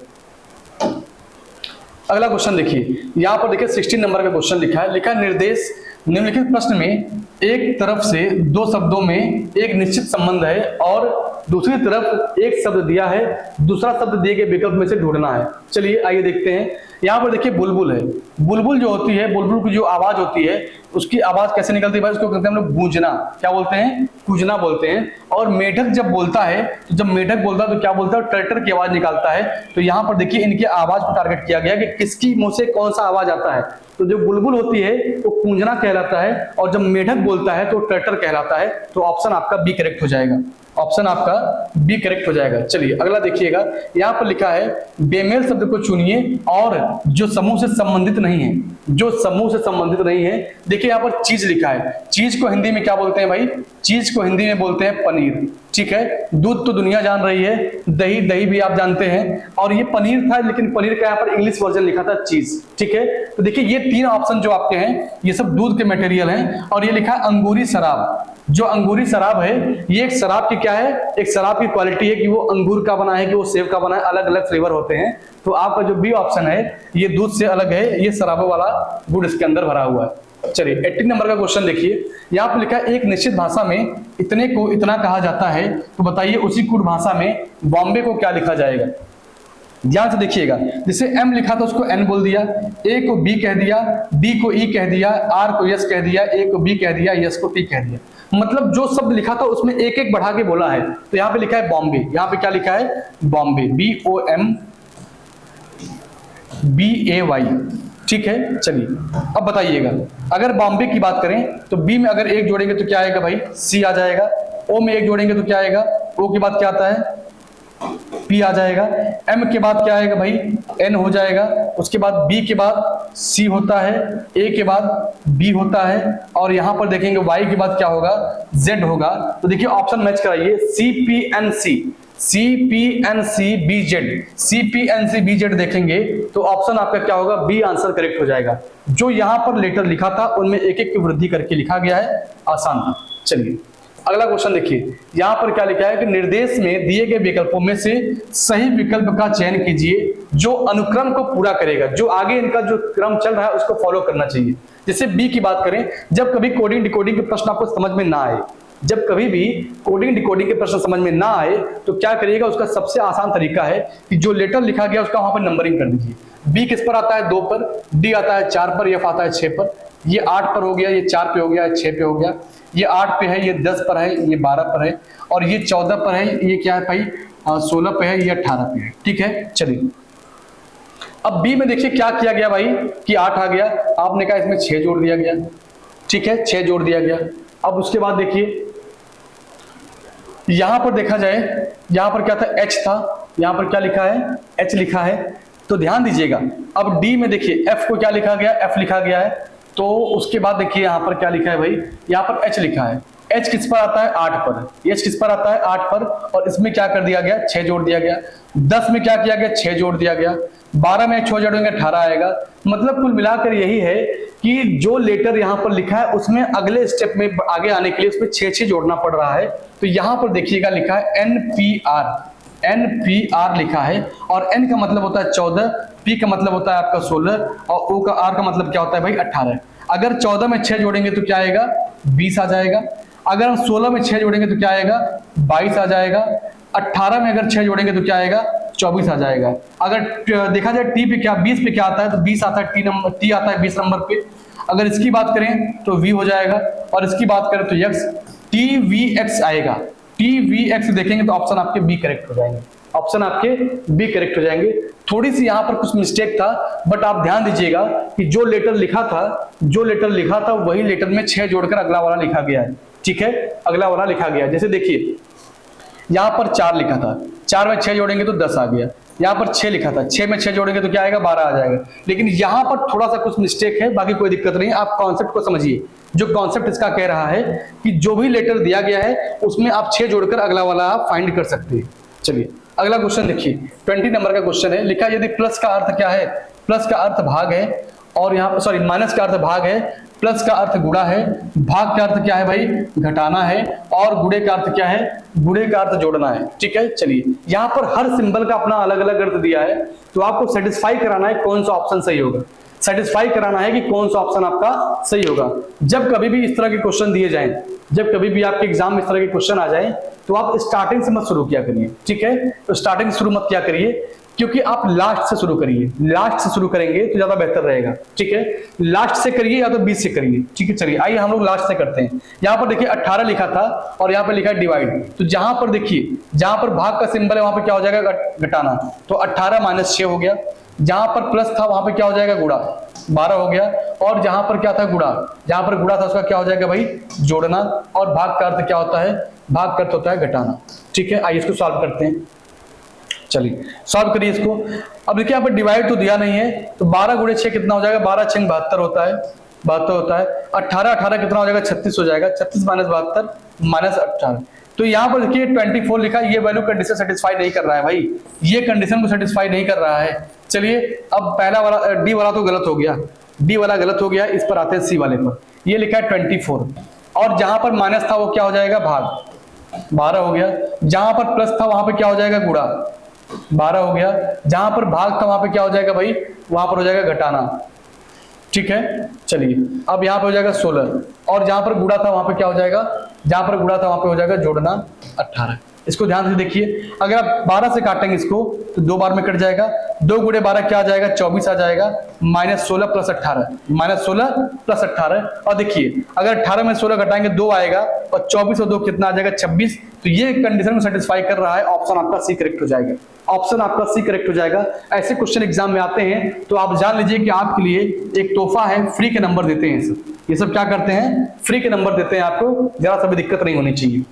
अगला क्वेश्चन देखिए, यहां पर देखिए 16 नंबर का क्वेश्चन लिखा है। लिखा निर्देश निम्नलिखित प्रश्न में एक तरफ से 2 शब्दों में एक निश्चित संबंध है, और दूसरी तरफ एक शब्द दिया है, दूसरा शब्द दिए गए विकल्प में से ढूंढना है। चलिए आइए देखते हैं। यहाँ पर देखिए बुलबुल है। बुलबुल जो होती है, बुलबुल की जो आवाज होती है, उसकी आवाज कैसे निकलती है भाई? उसको कहते हैं हम लोग गूंजना। क्या बोलते हैं? गूंजना बोलते हैं। और मेढक जब बोलता है, तो जब मेढक बोलता है तो क्या बोलता है? ट्रैक्टर की आवाज निकालता है। तो यहाँ पर देखिए इनकी आवाज को टारगेट किया गया कि किसकी मुंह से कौन सा आवाज आता है। तो जो बुलबुल होती है तो गूंजना कहलाता है, और जब मेढक बोलता है तो ट्रैक्टर कहलाता है। तो ऑप्शन आपका बी करेक्ट हो जाएगा। ऑप्शन आपका बी करेक्ट हो जाएगा। चलिए अगला देखिएगा, यहाँ पर लिखा है बेमेल शब्द को चुनिए और जो समूह से संबंधित नहीं है, जो समूह से संबंधित नहीं है। देखिए यहाँ पर चीज लिखा है, चीज को हिंदी में क्या बोलते हैं भाई? चीज को हिंदी में बोलते हैं पनीर। ठीक है, दूध तो दुनिया जान रही है, दही दही भी आप जानते हैं, और ये पनीर था, लेकिन पनीर का यहाँ पर इंग्लिश वर्जन लिखा था चीज। ठीक है, तो देखिए ये 3 ऑप्शन जो आपके हैं ये सब दूध के मटेरियल हैं। और ये लिखा है अंगूरी शराब। जो अंगूरी शराब है ये एक शराब की क्या है? एक शराब की क्वालिटी है कि वो अंगूर का बना है कि वो सेब का बना है, अलग अलग फ्लेवर होते हैं। तो आपका जो बी ऑप्शन है ये दूध से अलग है, ये शराबों वाला गुड़ इसके अंदर भरा हुआ है। चलिए 18 नंबर का क्वेश्चन देखिए, यहाँ पर लिखा है एक निश्चित भाषा में इतने को इतना कहा जाता है, तो बताइए उसी कुछ भाषा में बॉम्बे को क्या लिखा जाएगा? ध्यान से देखिएगा, जैसे एम लिखा था उसको एन बोल दिया, ए को बी कह दिया, बी को ई कह दिया, आर को यस कह दिया, ए को बी कह दिया, यस को टी कह दिया। मतलब जो शब्द लिखा था उसमें एक एक बढ़ा के बोला है। तो यहाँ पे लिखा है बॉम्बे, यहाँ पे क्या लिखा है? बॉम्बे, BOMBAY। ठीक है, चलिए अब बताइएगा, अगर बॉम्बे की बात करें तो बी में अगर एक जोड़ेंगे तो क्या आएगा भाई? सी आ जाएगा। ओ में एक जोड़ेंगे तो क्या आएगा? ओ के बाद क्या आता है? पी आ जाएगा। एम के बाद क्या आएगा भाई? एन हो जाएगा। उसके बाद बी के बाद सी होता है, ए के बाद बी होता है, और यहां पर देखेंगे वाई के बाद क्या होगा? जेड होगा। तो देखिए ऑप्शन मैच कराइए, CPNCBZ देखेंगे तो ऑप्शन आपका क्या होगा? बी आंसर करेक्ट हो जाएगा। जो यहां पर लेटर लिखा था उनमें एक एक की वृद्धि करके लिखा गया है, आसान था। चलिए अगला क्वेश्चन देखिए, यहां पर क्या लिखा है कि निर्देश में दिए गए विकल्पों में से सही विकल्प का चयन कीजिए जो अनुक्रम को पूरा करेगा। जो आगे इनका जो क्रम चल रहा है उसको फॉलो करना चाहिए। जैसे बी की बात करें, जब कभी कोडिंग डिकोडिंग के प्रश्न आपको समझ में ना आए, जब कभी भी कोडिंग डिकोडिंग के प्रश्न समझ में ना आए तो क्या करिएगा? उसका सबसे आसान तरीका है कि जो लेटर लिखा गया उसका वहां पर नंबरिंग कर दीजिए। बी किस पर आता है? 2 पर, डी आता है 4 पर, एफ आता है 6 पर, ये 8 पर हो गया, ये 4 पे हो गया, 6 पे हो गया, ये 8 पे है, ये 10 पर है, ये 12 पर है, और ये 14 पर है, ये क्या है भाई? 16 पे है, ये 18 पे है। ठीक है, चलिए अब बी में देखिए क्या किया गया भाई कि 8 आ गया, आपने कहा इसमें 6 जोड़ दिया गया। ठीक है, 6 जोड़ दिया गया। अब उसके बाद देखिए यहां पर देखा जाए, यहां पर क्या था? एच था, यहाँ पर क्या लिखा है, H लिखा है। तो ध्यान दीजिएगा, अब D में देखिए F को क्या लिखा गया, F लिखा गया है। तो उसके बाद देखिए यहाँ पर क्या लिखा है भाई, यहाँ पर H लिखा है। H किस पर आता है, 8 पर। H किस पर आता है, 8 पर। और इसमें क्या कर दिया गया, 6 जोड़ दिया गया। 10 में क्या किया गया, 6 जोड़ दिया गया। 12 में 6 जोड़ेंगे 18 आएगा। मतलब कुल मिलाकर यही है कि जो लेटर यहाँ पर लिखा है उसमें अगले स्टेप में आगे आने के लिए उसमें 6 जोड़ना पड़ रहा है। तो यहाँ पर देखिएगा लिखा है NPR लिखा है। और N का मतलब होता है 14, P का मतलब होता है आपका 16 और O का R का मतलब क्या होता है भाई 18। अगर 14 में 6 जोड़ेंगे तो क्या आएगा, 20 आ जाएगा। अगर हम 16 में 6 जोड़ेंगे तो क्या आएगा, 22 आ जाएगा। 18 में अगर 6 जोड़ेंगे तो क्या आएगा, 24 आ जाएगा। अगर देखा जाए टी पे क्या, 20 पे क्या आता है, तो 20 आता है, टी आता है 20 नंबर पे। अगर इसकी बात करें तो वी हो जाएगा, और इसकी बात करें तो एक्स, टी वी एक्स आएगा। टी वी एक्स देखेंगे तो ऑप्शन आपके बी करेक्ट हो जाएंगे, ऑप्शन आपके बी करेक्ट हो जाएंगे। थोड़ी सी यहाँ पर कुछ मिस्टेक था, बट आप ध्यान दीजिएगा कि जो लेटर लिखा था वही लेटर में 6 जोड़कर अगला वाला लिखा गया है। ठीक है, अगला वाला लिखा गया है। जैसे देखिए यहाँ पर 4 लिखा था, 4 में 6 जोड़ेंगे तो 10 आ गया। यहाँ पर 6 लिखा था, 6 में 6 जोड़ेंगे तो क्या आएगा, 12 आ जाएगा। लेकिन यहाँ पर थोड़ा सा कुछ मिस्टेक है, बाकी कोई दिक्कत नहीं। आप कॉन्सेप्ट को समझिए। जो कॉन्सेप्ट इसका कह रहा है कि जो भी लेटर दिया गया है उसमें आप 6 जोड़कर अगला वाला आप फाइंड कर सकते हैं। चलिए अगला क्वेश्चन देखिए, 20 नंबर का क्वेश्चन है। लिखा यदि प्लस का अर्थ क्या है, प्लस का अर्थ भाग है, और यहाँ पर सॉरी माइनस का अर्थ भाग है, प्लस का अर्थ गुणा है, भाग का अर्थ क्या है भाई, घटाना है, और गुणे का अर्थ क्या है, गुणे का अर्थ जोड़ना है। ठीक है, चलिए यहाँ पर हर सिंबल का अपना अलग अलग अर्थ दिया है, तो आपको सेटिस्फाई कराना है कौन सा ऑप्शन सही होगा। सेटिस्फाई कराना है कि कौन सा ऑप्शन आपका सही होगा। जब कभी भी इस तरह के क्वेश्चन दिए जाएं, जब कभी भी आपके एग्जाम में इस तरह के क्वेश्चन आ जाएं, तो आप स्टार्टिंग से मत शुरू किया करिए। ठीक है, तो स्टार्टिंग से शुरू मत किया करिए, क्योंकि आप लास्ट से शुरू करिए। लास्ट से शुरू करेंगे तो ज्यादा बेहतर रहेगा। ठीक है, लास्ट से करिए या तो 20 से करिए। ठीक है, चलिए आइए हम लोग लास्ट से करते हैं। यहाँ पर देखिए 18 लिखा था और यहाँ पर लिखा है डिवाइड। तो जहां पर देखिए, जहां पर भाग का सिंबल है वहां पर क्या हो जाएगा, घटाना। तो 18 माइनस 6 हो गया। जहां पर प्लस था वहां पर क्या हो जाएगा, गुणा, 12 हो गया। और जहां पर क्या था, गुणा, जहां पर गुणा था उसका क्या हो जाएगा भाई, जोड़ना। और भाग का अर्थ क्या होता है, भाग का अर्थ होता है घटाना। ठीक है, आइए इसको सॉल्व करते हैं। चलिए सॉल्व करिए इसको। अब देखिए यहाँ पर डिवाइड तो दिया नहीं है, तो 12 गुणे 6 कितना हो जाएगा, 12 6 72 होता है, 72 होता है। 18 18 कितना हो जाएगा, 36 हो जाएगा। 36 माइनस 72 माइनस 18। तो यहाँ पर देखिए 24 लिखा, ये वैल्यू कंडीशन सेटिस्फाई नहीं कर रहा है भाई, ये कंडीशन को सेटिस्फाई नहीं कर रहा है। चलिए अब पहला वाला डी वाला तो गलत हो गया, डी वाला गलत हो गया। इस पर आते हैं सी वाले पर। ये लिखा है 24, और जहां पर माइनस था वो क्या हो जाएगा, भाग, 12 हो गया। जहां पर प्लस था वहां पर क्या हो जाएगा, गुणा, 12 हो गया। जहां पर भाग था वहां पे क्या हो जाएगा भाई, वहां पर हो जाएगा घटाना। ठीक है, चलिए अब यहाँ पे हो जाएगा 16, और जहां पर गुणा था वहां पे क्या हो जाएगा, जहां पर गुणा था वहां पे हो जाएगा जोड़ना 18। इसको ध्यान से देखिए, अगर आप 12 से काटेंगे इसको तो 2 बार में कट जाएगा। 2 गुणे 12 क्या आ जाएगा, 24 आ जाएगा। Minus 16 plus 18, minus 16 plus 18। और देखिए अगर 18 में 16 घटाएंगे 2 आएगा, और 24 और 2 कितना आ जाएगा, 26। तो ये कंडीशन में सेटिस्फाई कर रहा है, ऑप्शन आपका सी करेक्ट हो जाएगा। ऑप्शन आपका सी करेक्ट हो जाएगा। ऐसे क्वेश्चन एग्जाम में आते हैं तो आप जान लीजिए कि आपके लिए एक तोहफा है, फ्री के नंबर देते हैं। ये सब क्या करते हैं, फ्री के नंबर देते हैं आपको, जरा सा भी दिक्कत नहीं होनी चाहिए।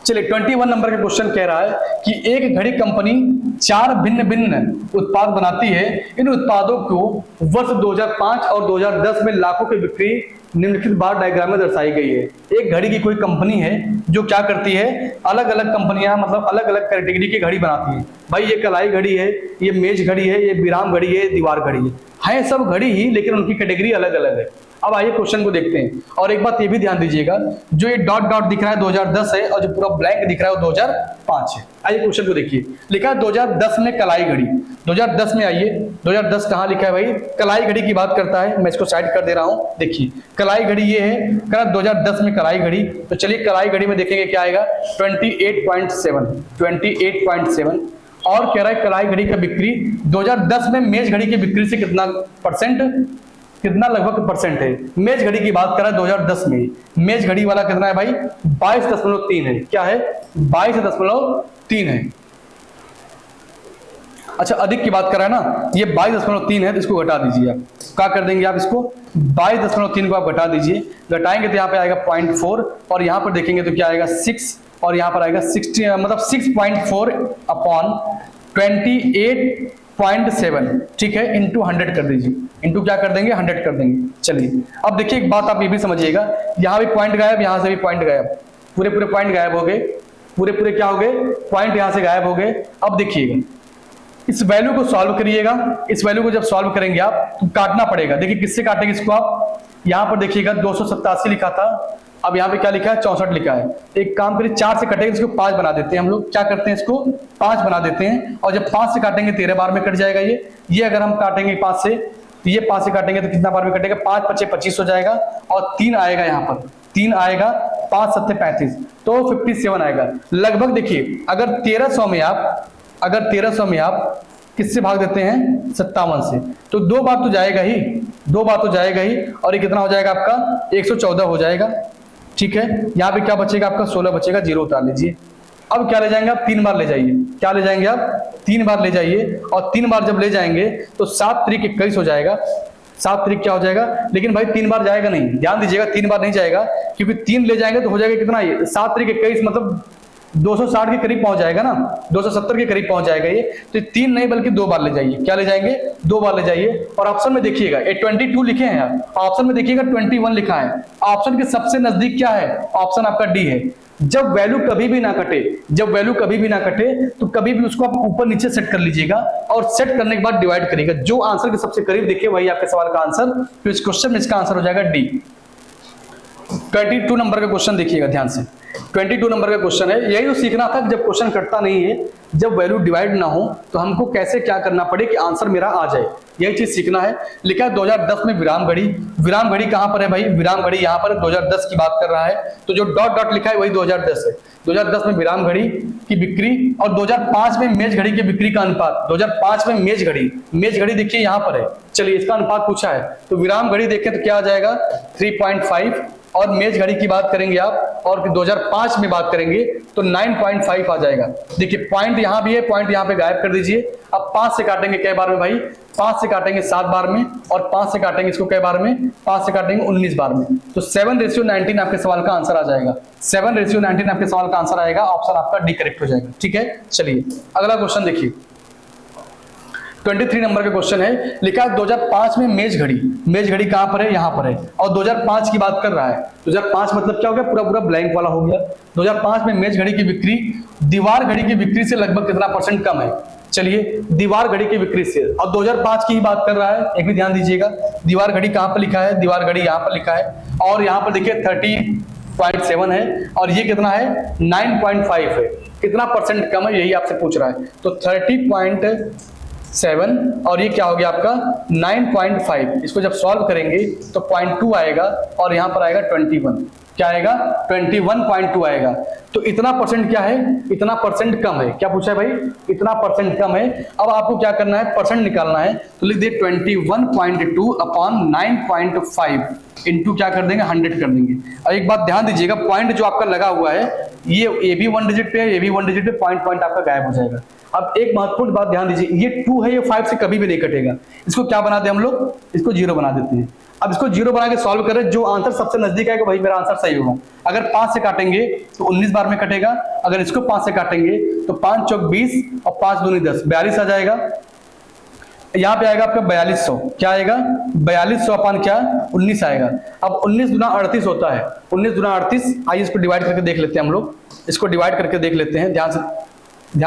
चलिए 21 नंबर का क्वेश्चन कह रहा है कि एक घड़ी कंपनी 4 भिन्न भिन्न उत्पाद बनाती है। इन उत्पादों को वर्ष 2005 और 2010 में लाखों की बिक्री निम्नलिखित बार डायग्राम में दर्शाई गई है। एक घड़ी की कोई कंपनी है जो क्या करती है, अलग अलग कंपनियां मतलब अलग अलग कैटेगरी की घड़ी बनाती है। भाई ये कलाई घड़ी है, ये मेज घड़ी है, ये विराम घड़ी है, दीवार घड़ी है सब घड़ी ही, लेकिन उनकी कैटेगरी अलग अलग है। अब आइए क्वेश्चन को देखते हैं। और एक बात ये भी ध्यान दीजिएगा, जो ये डॉट डॉट दिख रहा है 2010 है, और जो पूरा ब्लैंक दिख रहा है वो 2005 है। आइए क्वेश्चन को देखिए, लिखा है 2010 में कलाई घड़ी। 2010 में आइए, 2010 कहाँ लिखा है भाई, कलाई घड़ी की बात करता है। मैं इसको साइड कर दे रहा हूँ। देखिए कलाई घड़ी ये है, कह 2010 में कलाई घड़ी। तो चलिए कलाई घड़ी में देखेंगे क्या आएगा, 28.7। और कह रहा है कलाई घड़ी का बिक्री 2010 में मेज घड़ी की बिक्री से कितना परसेंट, कितना लगभग परसेंट है। मेज घड़ी की बात कर रहा है 2010 में, मेज घड़ी वाला कितना है भाई, 22.3 है। क्या है, 22.3 है। अच्छा अधिक की बात कर रहा है ना, ये 22.3 है, तो इसको घटा दीजिए। आप क्या कर देंगे, आप इसको 22.3 को आप घटा दीजिए। घटाएंगे तो यहाँ पे आएगा 0.4, और यहाँ पर देखेंगे तो क्या आएगा 6, और यहाँ पर आएगा 60 मतलब 6.4 अपॉन 28.7, ठीक है, इंटू 100 कर दीजिए। इंटू क्या कर देंगे, 100 कर देंगे। चलिए अब देखिए एक बात आप ये भी समझिएगा, यहाँ भी पॉइंट गायब, यहाँ से भी पॉइंट गायब, पूरे पूरे पॉइंट गायब हो गए, पूरे पूरे क्या हो गए, पॉइंट यहाँ से गायब हो गए। अब देखिएगा इस वैल्यू को सॉल्व करिएगा, इस वैल्यू को जब सॉल्व करेंगे आप तो काटना पड़ेगा। देखिए किससे काटेंगे इसको आप, यहाँ पर देखिएगा 287 लिखा था, अब यहाँ पे क्या लिखा है, 64 लिखा है। एक काम करिए 4 से कटेंगे, इसको 5 बना देते हैं हम लोग। क्या करते हैं, इसको 5 बना देते हैं, और जब 5 से काटेंगे 13 बार में कट जाएगा ये अगर हम काटेंगे 5 से, तो ये 5 से काटेंगे तो कितना बार में कटेगा, 5 × 5 = 25 हो जाएगा, और 3 आएगा, यहाँ पर 3 आएगा, 5 × 7 = 35, तो 57 आएगा लगभग। देखिए अगर 1300 में आप किससे भाग देते हैं, 57 से, तो 2 बार तो जाएगा ही, 2 बार तो जाएगा ही, और ये कितना हो जाएगा आपका, 114 हो जाएगा, ठीक है। यहाँ पे क्या बचेगा आपका, 16 बचेगा, 0 उतार लीजिए। अब क्या ले जाएंगे आप, 3 बार ले जाइए। क्या ले जाएंगे आप, 3 बार ले जाइए, और 3 बार जब ले जाएंगे तो 7 × 3 = 21 हो जाएगा। 7 × 3 क्या हो जाएगा, लेकिन भाई 3 बार जाएगा नहीं, ध्यान दीजिएगा, 3 बार नहीं जाएगा, क्योंकि 3 ले जाएंगे तो हो जाएगा कितना, ये 7 × 3 = 21 मतलब 260 के करीब पहुंच जाएगा ना, 270 के करीब पहुंच जाएगा ये। तो 3 नहीं बल्कि 2 बार ले जाइए। क्या ले जाएंगे, 2 बार ले जाइए। और ऑप्शन में देखिएगा ये 22 लिखे हैं आप, ऑप्शन में देखिएगा 21 लिखा है। ऑप्शन के सबसे नजदीक क्या है, ऑप्शन आपका डी है। जब वैल्यू कभी भी ना कटे, जब वैल्यू कभी भी ना कटे, तो कभी भी उसको आप ऊपर नीचे सेट कर लीजिएगा, और सेट करने के बाद डिवाइड करिएगा। जो आंसर के सबसे करीब देखिए वही आपके सवाल का आंसर, तो इस क्वेश्चन में इसका आंसर हो जाएगा डी। 22 नंबर का क्वेश्चन देखिएगा ध्यान से। 22 नंबर का क्वेश्चन है, यही तो सीखना था, जब क्वेश्चन कटता नहीं है, जब वैल्यू डिवाइड ना हो, तो हमको कैसे क्या करना पड़े कि आंसर मेरा आ जाए, यही चीज सीखना है। लिखा है 2010 में विराम घड़ी, विराम घड़ी कहां पर है भाई, विराम घड़ी यहाँ पर 2010 की बात कर रहा है, तो जो डॉट डॉट लिखा है वही 2010 है। 2010 में विराम घड़ी की बिक्री, और 2005 में मेज घड़ी की बिक्री का अनुपात। 2005 में मेज घड़ी देखिए यहाँ पर है। चलिए इसका अनुपात पूछा है, तो विराम घड़ी देखें तो क्या आ जाएगा, 3.5, और मेज घड़ी की बात करेंगे आप, और 2005 में बात करेंगे तो 9.5 आ जाएगा। देखिए पॉइंट यहाँ भी है, पॉइंट यहाँ पे गायब कर दीजिए। अब 5 से काटेंगे कै बार में भाई, 5 से काटेंगे 7 बार में, और 5 से काटेंगे इसको कै बार में, 5 से काटेंगे 19 बार में, तो 7:19 आपके सवाल का आंसर आ जाएगा। 7:19 आपके सवाल का आंसर आएगा, ऑप्शन आपका डी करेक्ट हो जाएगा, ठीक है। चलिए अगला क्वेश्चन देखिए, 23 नंबर का क्वेश्चन है। लिखा है 2005 में मेज घड़ी कहां पर है, यहां पर है, और 2005 की बात कर रहा है। 2005 मतलब क्या हो गया, पूरा पूरा ब्लैंक वाला हो गया। 2005 में मेज घड़ी की बिक्री दीवार घड़ी की बिक्री से लगभग कितना % कम है। चलिए दीवार घड़ी की बिक्री से, और 2005 की ही बात कर रहा है, एक भी ध्यान दीजिएगा। दीवार घड़ी कहां पर लिखा है, दीवार घड़ी यहां पर लिखा है, और यहां पर देखिए 30.7 है, और ये कितना है, 9.5 है। कितना % कम है, यही आपसे पूछ रहा है। तो 30.7 और ये क्या हो गया आपका 9.5। इसको जब सॉल्व करेंगे तो 0.2 आएगा, और यहां पर आएगा 21। क्या आएगा, 21.2 आएगा। तो इतना % क्या है, इतना % कम है। क्या पूछा है भाई, इतना % कम है। अब आपको क्या करना है, % निकालना है, तो लिख दे 21.2 अपॉन 9.5 इंटू क्या कर देंगे, 100 कर देंगे। और एक बात ध्यान दीजिएगा, पॉइंट जो आपका लगा हुआ है ये भी 1 डिजिट पे है, ये भी 1 डिजिट पे, पॉइंट आपका गायब हो जाएगा। अब एक महत्वपूर्ण बात ध्यान दीजिए, ये 2 है, ये 5 से कभी भी नहीं कटेगा। इसको क्या बना दे हम लोग, इसको 0 बना देते हैं। अब इसको 0 बना के सॉल्व करें, जो आंसर सबसे नजदीक आएगा वही मेरा आंसर सही होगा। अगर 5 से काटेंगे तो 19 बार में कटेगा, अगर इसको 5 से काटेंगे तो 5 × 4 = 20 और 5 × 2 = 10, 42 आ जाएगा। यहाँ पे आएगा आपका 4200, क्या आएगा 4200 अपन क्या 19 आएगा। अब 19 × 38 होता है, 19 × 38। आइए इसको डिवाइड करके देख लेते हैं हम लोग, इसको डिवाइड करके देख लेते हैं, ध्यान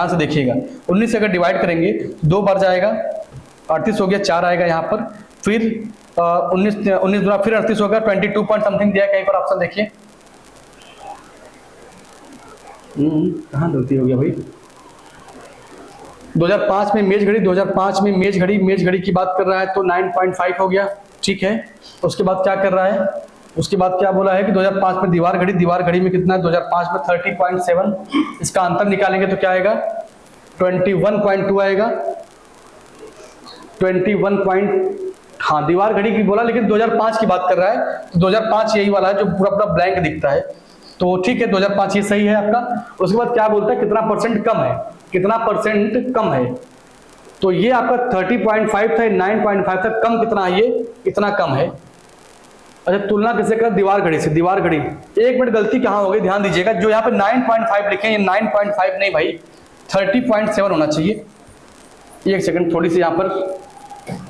से देखिएगा। 19 से अगर डिवाइड करेंगे 2 बार जाएगा, 38 हो गया, 4 आएगा यहाँ पर, फिर 19 फिर 38 होगा, 22 पॉइंट समथिंग दिया है कहीं पर, ऑप्शन देखिए। कहाँ गलती हो गया भाई, 2005 में मेज घड़ी, 2005 में मेज घड़ी की बात कर रहा है, तो 9.5 हो गया, ठीक है। उसके बाद क्या कर रहा है, उसके बाद क्या बोला है कि 2005 में दीवार घड़ी में कितना है, 2005 में 30.7। इसका अंतर निकालेंगे तो क्या आएगा, 21.2 आएगा, 21 हाँ दीवार घड़ी की बोला, लेकिन 2005 की बात कर रहा है, तो 2005 यही वाला है जो पूरा पूरा ब्लैंक दिखता है, तो ठीक है 2005 ये सही है आपका। उसके बाद क्या बोलता है, कितना % कम है, कितना % कम है, तो ये आपका 30.5 था, 9.5 था, कम कितना है, ये इतना कम है, अच्छा, तुलना किससे कर? दीवार घड़ी से। दीवार घड़ी, एक मिनट, गलती कहाँ हो गई ध्यान दीजिएगा। जो यहाँ पे 9.5 लिखे हैं, ये 9.5 नहीं भाई, 30.7 होना चाहिए। एक सेकंड, थोड़ी सी यहाँ पर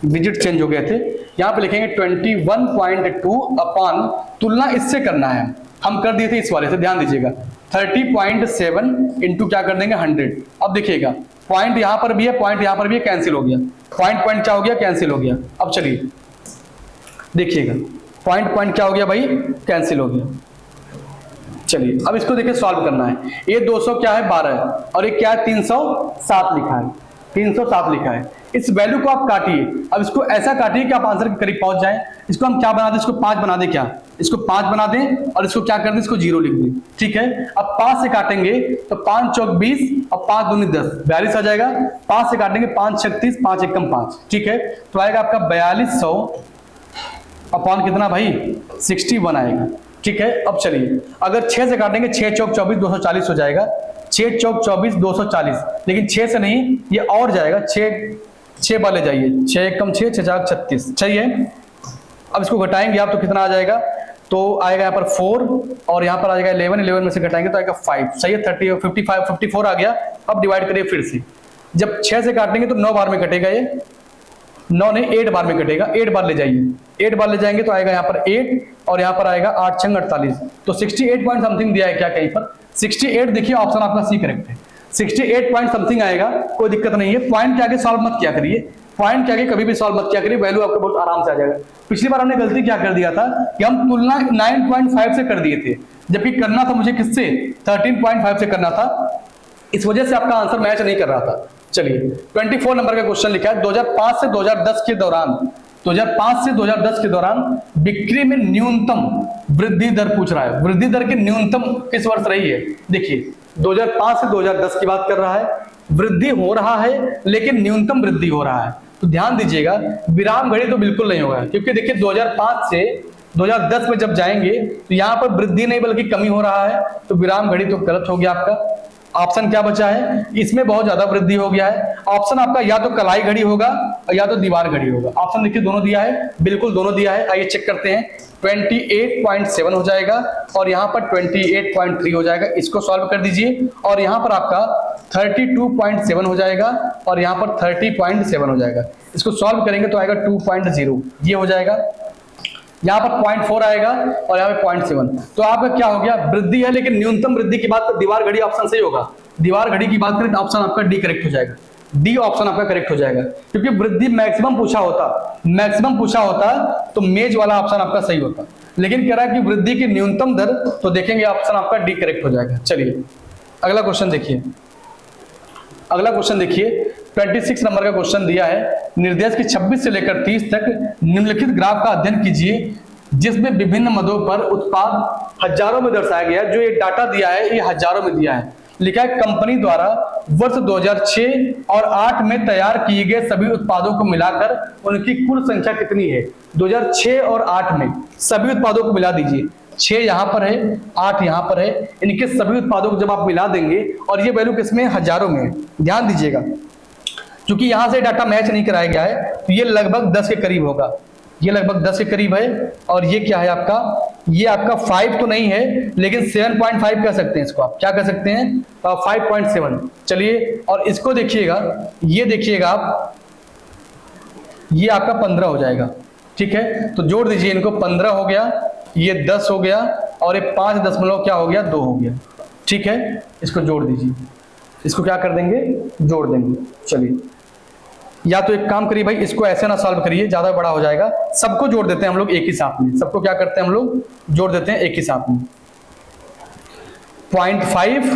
डिजिट चेंज हो गए थे। यहाँ पे लिखेंगे 21.2 अपॉन, तुलना इससे करना है, हम कर दिए थे इस वाले से, ध्यान दीजिएगा। 30.7 इंटू क्या कर देंगे 100। अब देखिएगा पॉइंट यहाँ पर भी है, पॉइंट यहाँ पर भी है, कैंसिल हो गया। पॉइंट पॉइंट क्या हो गया? कैंसिल हो गया। अब चलिए देखिएगा, पॉइंट पॉइंट क्या हो गया भाई? कैंसिल हो गया। चलिए अब इसको देखिए सॉल्व करना है। ये 200 क्या है? 12 है, और ये क्या है? 307 लिखा है, 307 लिखा है। इस वैल्यू को आप काटिए। अब इसको ऐसा काटिए कि आप आंसर के करीब पहुंच जाएं। इसको हम क्या बना दें? इसको 5 बना दें क्या? इसको 5 बना दें और इसको क्या कर दें? इसको 0 लिख दें। ठीक है, अब 5 से काटेंगे तो 5 चौक 20 और 5 दूनी 10, 42 आ जाएगा। 5 से काटेंगे 5 36, 5 एकम 5। ठीक है, तो आएगा आपका 4200 अपॉन कितना भाई? 61 आएगा। ठीक है, अब चलिए अगर 6 से काटेंगे, 6 चौक 24, 240 हो जाएगा। 6 चौक 24, 240, लेकिन 6 से नहीं, ये और जाएगा। 6 वाले जाइए, 6 एकम 6, 6 चार 36। सही है, अब इसको घटाएंगे आप तो कितना आ जाएगा? तो आएगा यहाँ पर 4 और यहाँ पर आ जाएगा 11, 11 में से घटाएंगे तो आएगा 5। सही है, 30 55 54 आ गया। अब डिवाइड करिए फिर से। जब 6 से काटेंगे तो 9 बार में कटेगा, ये 9 नहीं 8 बार में कटेगा। 8 बार ले जाइए, 8 बार ले जाएंगे तो आएगा यहाँ पर 8 और यहाँ पर आएगा 8 छंग 48। तो 68 पॉइंट समथिंग दिया है क्या कहीं पर? 68। देखिए ऑप्शन आपका सी करेक्ट है, 68 पॉइंट समथिंग आएगा, कोई दिक्कत नहीं है। पॉइंट के आगे सॉल्व मत किया करिए, पॉइंट के आगे कभी भी सॉल्व मत किया करिए, वैल्यू आपको बहुत आराम से आ जाएगा। पिछली बार हमने गलती क्या कर दिया था कि हम तुलना 9.5 से कर दिए थे, जबकि करना था मुझे किससे? 13.5 से करना था। इस वजह से आपका आंसर मैच नहीं कर रहा था। चलिए 24 नंबर का क्वेश्चन लिखा है, 2005 से 2010 के दौरान, 2005 से 2010 के दौरान बिक्री में न्यूनतम वृद्धि दर पूछ रहा है। वृद्धि दर की न्यूनतम किस वर्ष रही है? देखिए 2005 से 2010 की बात कर रहा है, वृद्धि हो रहा है लेकिन न्यूनतम वृद्धि हो रहा है। तो ध्यान दीजिएगा, विराम घड़ी तो बिल्कुल नहीं होगा, क्योंकि देखिए 2005 से 2010 में जब जाएंगे तो यहां पर वृद्धि नहीं बल्कि कमी हो रहा है, तो विराम घड़ी तो गलत हो गया आपका। ऑप्शन क्या बचा है? इसमें बहुत ज्यादा वृद्धि हो गया है। ऑप्शन आपका या तो कलाई घड़ी होगा या तो दीवार घड़ी होगा। ऑप्शन देखिए दोनों दिया है, बिल्कुल दोनों दिया है। आइए चेक करते हैं। 28.7 हो जाएगा और यहाँ पर 28.3 हो जाएगा। इसको सॉल्व कर दीजिए और यहाँ पर आपका 32.7 हो जाएगा और यहाँ पर 30.7 हो जाएगा। इसको सॉल्व करेंगे तो आएगा 2.0, ये हो जाएगा। यहाँ पर 0.4 आएगा और यहाँ पे 0.7। तो आपका क्या हो गया? वृद्धि है लेकिन न्यूनतम वृद्धि की बात दीवार घड़ी ऑप्शन सही होगा। दीवार घड़ी की बात करें तो ऑप्शन आपका डी करेक्ट हो जाएगा। डी ऑप्शन आपका करेक्ट हो जाएगा, क्योंकि वृद्धि मैक्सिमम पूछा होता तो मेज वाला ऑप्शन आपका सही होता, लेकिन कह रहा है कि वृद्धि की न्यूनतम दर, तो देखेंगे ऑप्शन आपका डी करेक्ट हो जाएगा। चलिए अगला क्वेश्चन देखिए। अगला क्वेश्चन देखिए, 26 नंबर का क्वेश्चन दिया है। निर्देश की 26 से लेकर 30 तक निम्नलिखित ग्राफ का अध्ययन कीजिए जिसमें विभिन्न मदों पर उत्पाद हजारों में दर्शाया गया है। जो ये डाटा दिया है ये हजारों में दिया है। लिखा है कंपनी द्वारा वर्ष 2006 और 8 में तैयार किए गए सभी उत्पादों को मिलाकर उनकी कुल संख्या कितनी है? 2006 और 8 में सभी उत्पादों को मिला दीजिए। 6 यहाँ पर है, 8 यहाँ पर है, इनके सभी उत्पादों को जब आप मिला देंगे, और ये वैल्यू किसमें? हजारों में। ध्यान दीजिएगा, क्योंकि यहां से डाटा मैच नहीं कराया गया है तो ये लगभग 10 के करीब होगा। ये लगभग 10 के करीब है। और ये क्या है आपका? ये आपका 5 तो नहीं है लेकिन 7.5 कह सकते हैं इसको। आप क्या कह सकते हैं? 5.7। चलिए और इसको देखिएगा, ये देखिएगा आप, ये आपका 15 हो जाएगा। ठीक है, तो जोड़ दीजिए इनको। 15 हो गया, ये 10 हो गया और ये 5 क्या हो गया? 2 हो गया। ठीक है, इसको जोड़ दीजिए। इसको क्या कर देंगे? जोड़ देंगे। चलिए, या तो एक काम करिए भाई, इसको ऐसे ना सॉल्व करिए, ज्यादा बड़ा हो जाएगा। सबको जोड़ देते हैं हम लोग एक ही साथ में। सबको क्या करते हैं हम लोग? जोड़ देते हैं एक ही साथ में। 0.5,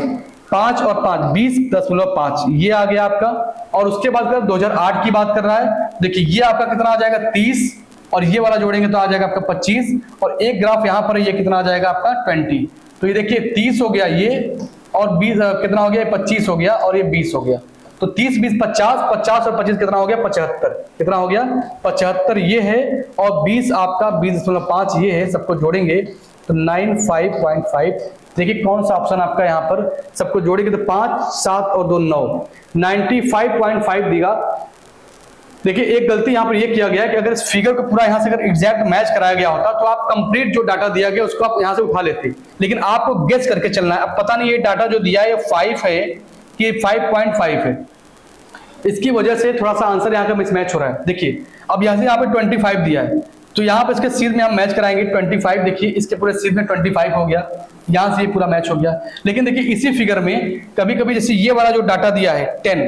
5 और 5, 20.5 ये आ गया आपका। और उसके बाद 2008 की बात कर रहा है। देखिए ये आपका कितना आ जाएगा? 30, और ये वाला जोड़ेंगे तो आ जाएगा आपका 25, और एक ग्राफ यहाँ पर ये कितना आ जाएगा आपका? 20। तो ये देखिए 30 हो गया ये, और 20 कितना हो गया? 25 हो गया, और ये 20 हो गया। तो 30, 20, 50, 50 और 25 कितना हो गया? 75। कितना हो गया? 75 ये है, और 20 आपका 20.5 ये है। सबको जोड़ेंगे तो 95.5। देखिए कौन सा ऑप्शन आपका यहाँ पर? सबको जोड़ेंगे तो 5, 7 और 2 9, 95.5 देगा। देखिए एक गलती यहाँ पर ये किया गया है कि अगर इस फिगर को पूरा यहाँ से अगर एग्जैक्ट मैच कराया गया होता तो आप कंप्लीट जो डाटा दिया गया उसको आप यहाँ से उठा लेते, लेकिन आपको गेस करके चलना है। अब पता नहीं ये डाटा जो दिया है ये 5 है कि 5.5 है, इसकी वजह से थोड़ा सा आंसर यहाँ का मिसमैच हो रहा है। देखिए अब यहाँ से यहाँ पे 25 दिया है, तो यहाँ पे इसके सीध में हम मैच कराएंगे 25। देखिए इसके पूरे सीध में 25 हो गया, यहाँ से ये पूरा मैच हो गया। लेकिन देखिए इसी फिगर में कभी कभी जैसे ये वाला जो डाटा दिया है 10,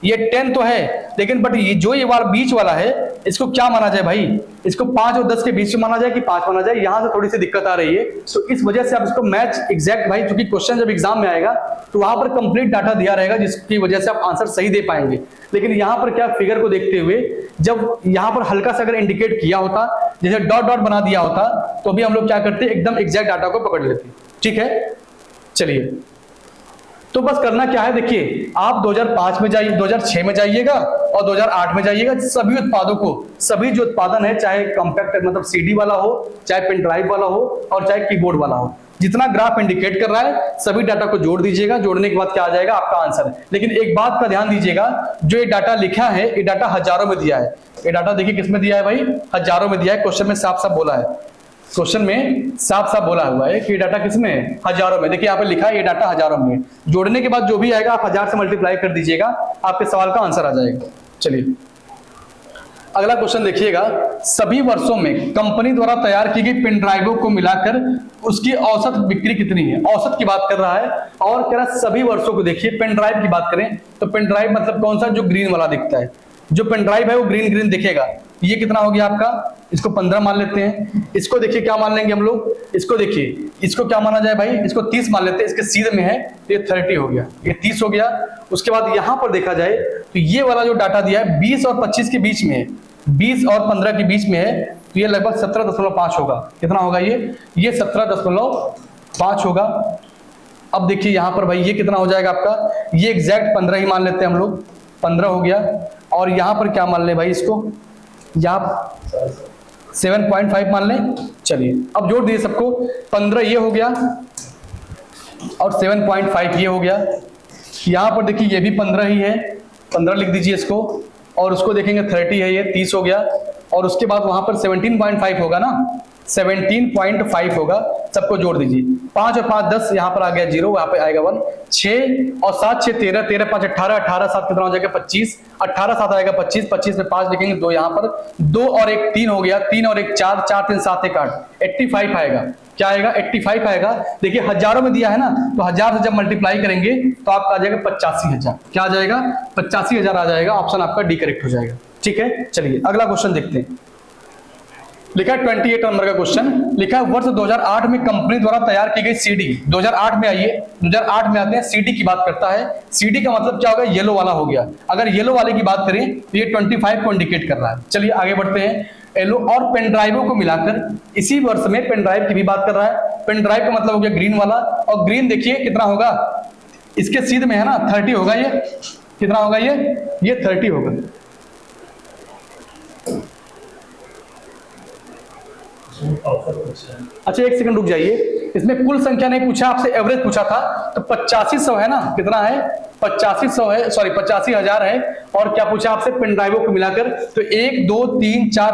ये 10 तो है, लेकिन बट ये जो ये वाला बीच वाला है इसको क्या माना जाए भाई, इसको 5 और 10 के बीच में माना जाए कि 5 माना जाए, यहाँ से थोड़ी सी दिक्कत आ रही है। तो इस वजह से आप इसको मैच एग्जैक्ट भाई, क्योंकि क्वेश्चन जब एग्जाम में आएगा तो वहां पर कंप्लीट डाटा दिया रहेगा जिसकी वजह से आप आंसर सही दे पाएंगे। लेकिन यहाँ पर क्या फिगर को देखते हुए जब यहाँ पर हल्का सा अगर इंडिकेट किया होता, जैसे डॉट डॉट बना दिया होता, तो भी हम लोग क्या करते एकदम एग्जैक्ट डाटा को पकड़ लेते। ठीक है, चलिए तो बस करना क्या है, देखिए आप 2005 में जाइए, 2006 में जाइएगा और 2008 में जाइएगा। सभी उत्पादों को, सभी जो उत्पादन है, चाहे कॉम्पैक्ट मतलब सीडी वाला हो, चाहे पेन ड्राइव वाला हो और चाहे कीबोर्ड वाला हो, जितना ग्राफ इंडिकेट कर रहा है सभी डाटा को जोड़ दीजिएगा। जोड़ने के बाद क्या आ जाएगा आपका आंसर। लेकिन एक बात का ध्यान दीजिएगा, जो ये डाटा लिखा है ये डाटा हजारों में दिया है। ये डाटा देखिए किस में दिया है भाई, हजारों में दिया है। क्वेश्चन में साफ साफ बोला है, क्वेश्चन में साफ साफ बोला हुआ है कि ये डाटा किसमें है, हजारों में। देखिए यहाँ पे लिखा है ये डाटा हजारों में। जोड़ने के बाद जो भी आएगा आप 1000 से मल्टीप्लाई कर दीजिएगा, आपके सवाल का आंसर आ जाएगा। चलिए अगला क्वेश्चन देखिएगा, सभी वर्षों में कंपनी द्वारा तैयार की गई पेन ड्राइवों को मिलाकर उसकी औसत बिक्री कितनी है। औसत की बात कर रहा है और कह रहा है सभी वर्षों को। देखिए पेन ड्राइव की बात करें तो पेन ड्राइव मतलब कौन सा, जो ग्रीन वाला दिखता है, जो पेन ड्राइव है वो ग्रीन ग्रीन दिखेगा। ये कितना हो गया आपका, इसको 15 मान लेते हैं। इसको देखिए क्या मान लेंगे हम लोग, इसको देखिए, इसको क्या माना जाए भाई, इसको 30 मान लेते हैं। इसके सीधे में है तो ये 30 हो गया, ये 30 हो गया। उसके बाद यहां पर देखा जाए तो ये वाला जो डाटा दिया है 20 और 25 के बीच में है, 20 और 15 के बीच में है, तो ये लगभग 17.5 होगा। कितना होगा ये 17.5 होगा। अब देखिए यहां पर भाई ये कितना हो जाएगा आपका, ये एग्जैक्ट 15 ही मान लेते हैं हम लोग, 15 हो गया। और यहां पर क्या मान ले भाई, इसको यहाँ 7.5 मान लें। चलिए अब जोड़ दिए सबको, 15 ये हो गया और 7.5 ये हो गया। यहां पर देखिए ये भी 15 ही है, 15 लिख दीजिए इसको। और उसको देखेंगे 30 है, ये 30 हो गया। और उसके बाद वहां पर 17.5 होगा ना, 17.5 होगा। सबको जोड़ दीजिए, 5 और 5 10, यहाँ पर आ गया 0, वहां पे आएगा 1। 6 और 7 6 13, 13 5 18, 18 7 कितना हो जाएगा 25, 18 7 आएगा 25, 25 में 5 लिखेंगे 2, यहाँ पर 2 और 1 3 हो गया, 3 और 1 4, 4 3 7 1 8, 85 आएगा। क्या आएगा, 85 आएगा। देखिए हजारों में दिया है ना, तो 1000 से जब मल्टीप्लाई करेंगे तो आपका आ जाएगा 85,000। क्या आ जाएगा, 85,000 आ जाएगा। ऑप्शन आपका डी करेक्ट हो जाएगा। ठीक है, चलिए अगला क्वेश्चन देखते हैं। लिखा है 28 नंबर का क्वेश्चन, लिखा है वर्ष 2008 में कंपनी द्वारा तैयार की गई सीडी। 2008 में आइए, 2008 में आते हैं, सीडी की बात करता है। सीडी का मतलब क्या होगा, येलो वाला हो गया। अगर येलो वाले की बात करें तो ये 25 को इंडिकेट कर रहा है। चलिए आगे बढ़ते हैं। येलो और पेन ड्राइवों को मिलाकर इसी वर्ष में पेन ड्राइव की भी बात कर रहा है। पेन ड्राइव का मतलब हो गया ग्रीन वाला, और ग्रीन देखिए कितना होगा, इसके सीध में है ना 30 होगा। ये कितना होगा, ये 30 होगा। अच्छा एक सेकंड रुक जाइए, इसमें कुल संख्या नहीं पूछा, आपसे एवरेज पूछा था। तो 8500 है ना, कितना है 8500 है, सॉरी 85,000 है। और क्या पूछा आपसे, पेन ड्राइवों को मिलाकर। तो 1 2 3 4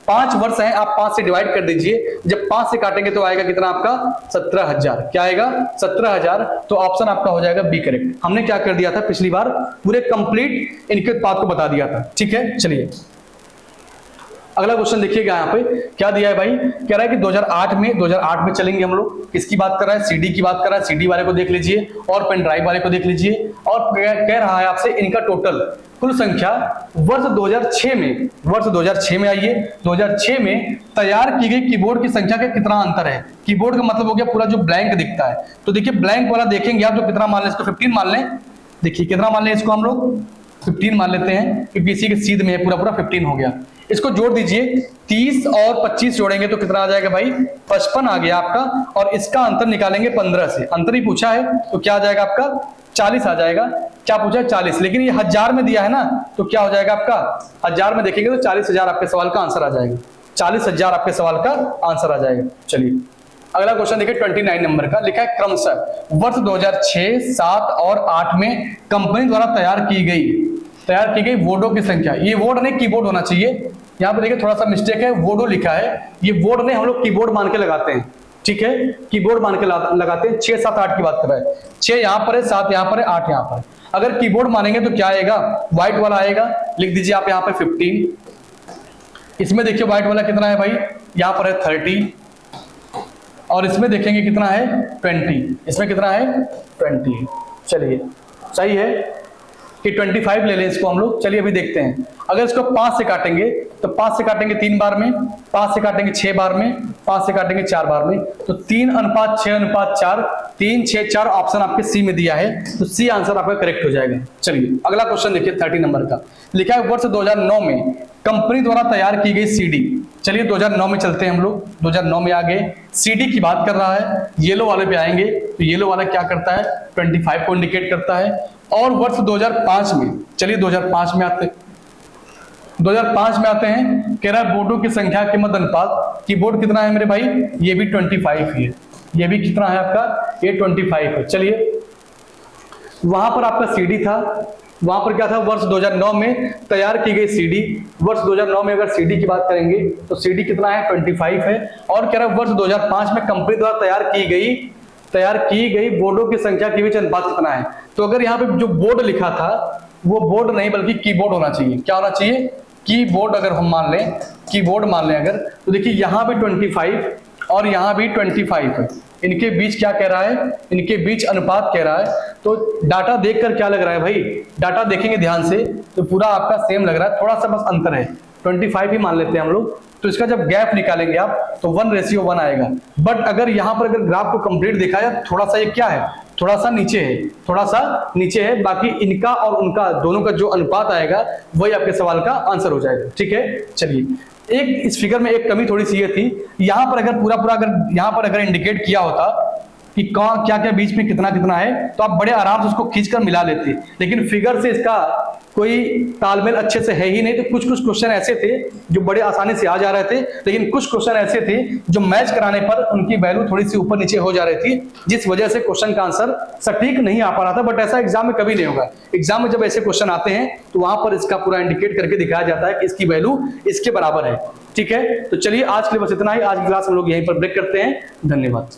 5 वर्ष है। आप 5 से डिवाइड कर दीजिए, जब 5 से काटेंगे तो आएगा कितना आपका 17,000। क्या आएगा 17,000। तो ऑप्शन आपका हो जाएगा बी करेक्ट। हमने क्या कर दिया था पिछली बार, पूरे कंप्लीट इनके उत्पाद को बता दिया था। ठीक है, चलिए अगला क्वेश्चन देखिएगा। यहाँ पे क्या दिया है भाई, कह रहा है कि 2008 में चलेंगे हम लोग। किसकी बात कर रहा है, सीडी की बात कर रहा है। सीडी वाले को देख लीजिए और पेन ड्राइव वाले को देख लीजिए। और कह रहा है आपसे इनका टोटल कुल संख्या वर्ष 2006 में आइए, 2006 में तैयार की गई कीबोर्ड की संख्या का कितना अंतर है। कीबोर्ड का मतलब हो गया पूरा जो ब्लैंक दिखता है। तो देखिए ब्लैंक वाला देखेंगे आप तो कितना मान लें, इसको 15 मान लें। देखिए कितना मान लें इसको, हम लोग 15 मान लेते हैं, क्योंकि इसी के सीध में है, पूरा 15 हो गया। इसको जोड़ दीजिए, 30 और 25 जोड़ेंगे तो कितना आ जाएगा भाई 55 आ गया आपका। और इसका अंतर निकालेंगे 15 से, अंतर ही पूछा है तो क्या आ जाएगा आपका 40 आ जाएगा। क्या पूछा है 40, लेकिन ये 1000 में दिया है ना, तो क्या हो जाएगा आपका 1000 में देखेंगे तो 40,000 आपके सवाल का आंसर आ जाएगा। 40,000 आपके सवाल का आंसर आ जाएगा। चलिए अगला क्वेश्चन देखिए 29 नंबर का, लिखा है क्रमशः वर्ष 2006, 7 और 8 में कंपनी द्वारा तैयार की गई तैयार की गई बोर्डों की संख्या, ये बोर्ड नहीं कीबोर्ड होना चाहिए, यहाँ पे देखिए थोड़ा सा मिस्टेक है, बोर्डो लिखा है, ये बोर्ड नहीं, हम लोग कीबोर्ड मान के लगाते हैं, ठीक है, कीबोर्ड मान के लगाते हैं। 6 7 8 की बात कर रहा है, 6 यहाँ पर है, 7 यहाँ पर है, 8 यहाँ पर है। अगर कीबोर्ड मानेंगे तो क्या आएगा, व्हाइट वाला आएगा, लिख दीजिए आप यहाँ पे 15। इसमें देखिए व्हाइट वाला कितना है भाई, यहाँ पर है 30, और इसमें देखेंगे कितना है 20, इसमें कितना है 20। चलिए सही है कि 25 ले लें इसको हम लोग। चलिए अभी देखते हैं, अगर इसको 5 से काटेंगे तो 5 से काटेंगे 3 बार में, 5 से काटेंगे 6 बार में, 5 से काटेंगे 4 बार में, तो 3:6:4, 3 6 4 ऑप्शन आपके सी में दिया है, तो सी आंसर आपका करेक्ट हो जाएगा। चलिए अगला क्वेश्चन देखिए 30 नंबर का, लिखा है वर्ष 2009 में कंपनी द्वारा तैयार की गई सीडी। चलिए 2009 में चलते हैं हम लोग, 2009 में आ गए, सीडी की बात कर रहा है, येलो वाले पे आएंगे, तो येलो वाला क्या करता है 25 को इंडिकेट करता है। और वर्ष 2005 में, चलिए 2005 में आते हैं, 2005 में आते हैं, कह रहा है बोर्डों की संख्या के मध्य अनुपात, कीबोर्ड कितना है मेरे भाई, ये भी 25 ही है, ये भी कितना है आपका, ये 25 है। चलिए वहां पर आपका सीडी था, वहां पर क्या था, वर्ष 2009 में तैयार की गई सीडी। वर्ष 2009 में अगर सीडी की बात करेंगे तो सीडी कितना है 25 है, और कह रहा है वर्ष 2005 में कंपनी द्वारा तैयार की गई बोर्डों की संख्या के बीच अनुपात कितना है। तो अगर यहाँ पे जो बोर्ड लिखा था वो बोर्ड नहीं बल्कि कीबोर्ड होना चाहिए, क्या होना चाहिए, कीबोर्ड। अगर हम मान लें, कीबोर्ड मान लें अगर, तो देखिए यहाँ भी 25 और यहाँ भी 25 है, इनके बीच क्या कह रहा है, इनके बीच अनुपात कह रहा है। तो डाटा देखकर क्या लग रहा है भाई, डाटा देखेंगे ध्यान से तो पूरा आपका सेम लग रहा है, थोड़ा सा बस अंतर है, 25 ही मान लेते हैं हम लोग। तो इसका जब गैप निकालेंगे आप तो 1:1 आएगा। बट अगर यहाँ पर अगर ग्राफ को कंप्लीट देखा जाए, थोड़ा सा ये क्या है, थोड़ा सा नीचे है, थोड़ा सा नीचे है, बाकी इनका और उनका दोनों का जो अनुपात आएगा वही आपके सवाल का आंसर हो जाएगा, ठीक है। चलिए एक इस फिगर में एक कमी थोड़ी सी ये थी, यहाँ पर अगर पूरा अगर यहाँ पर अगर इंडिकेट किया होता कि कौन क्या क्या बीच में कितना कितना है तो आप बड़े आराम से उसको खींचकर मिला लेते, लेकिन फिगर से इसका कोई तालमेल अच्छे से है ही नहीं। तो कुछ क्वेश्चन ऐसे थे जो बड़े आसानी से आ जा रहे थे, लेकिन कुछ क्वेश्चन ऐसे थे जो मैच कराने पर उनकी वैल्यू थोड़ी सी ऊपर नीचे हो जा रही थी, जिस वजह से क्वेश्चन का आंसर सटीक नहीं आ पा रहा था। बट ऐसा एग्जाम में कभी नहीं होगा, एग्जाम में जब ऐसे क्वेश्चन आते हैं तो वहां पर इसका पूरा इंडिकेट करके दिखाया जाता है कि इसकी वैल्यू इसके बराबर है, ठीक है। तो चलिए आज के लिए बस इतना ही, आज की क्लास हम लोग यहीं पर ब्रेक करते हैं, धन्यवाद।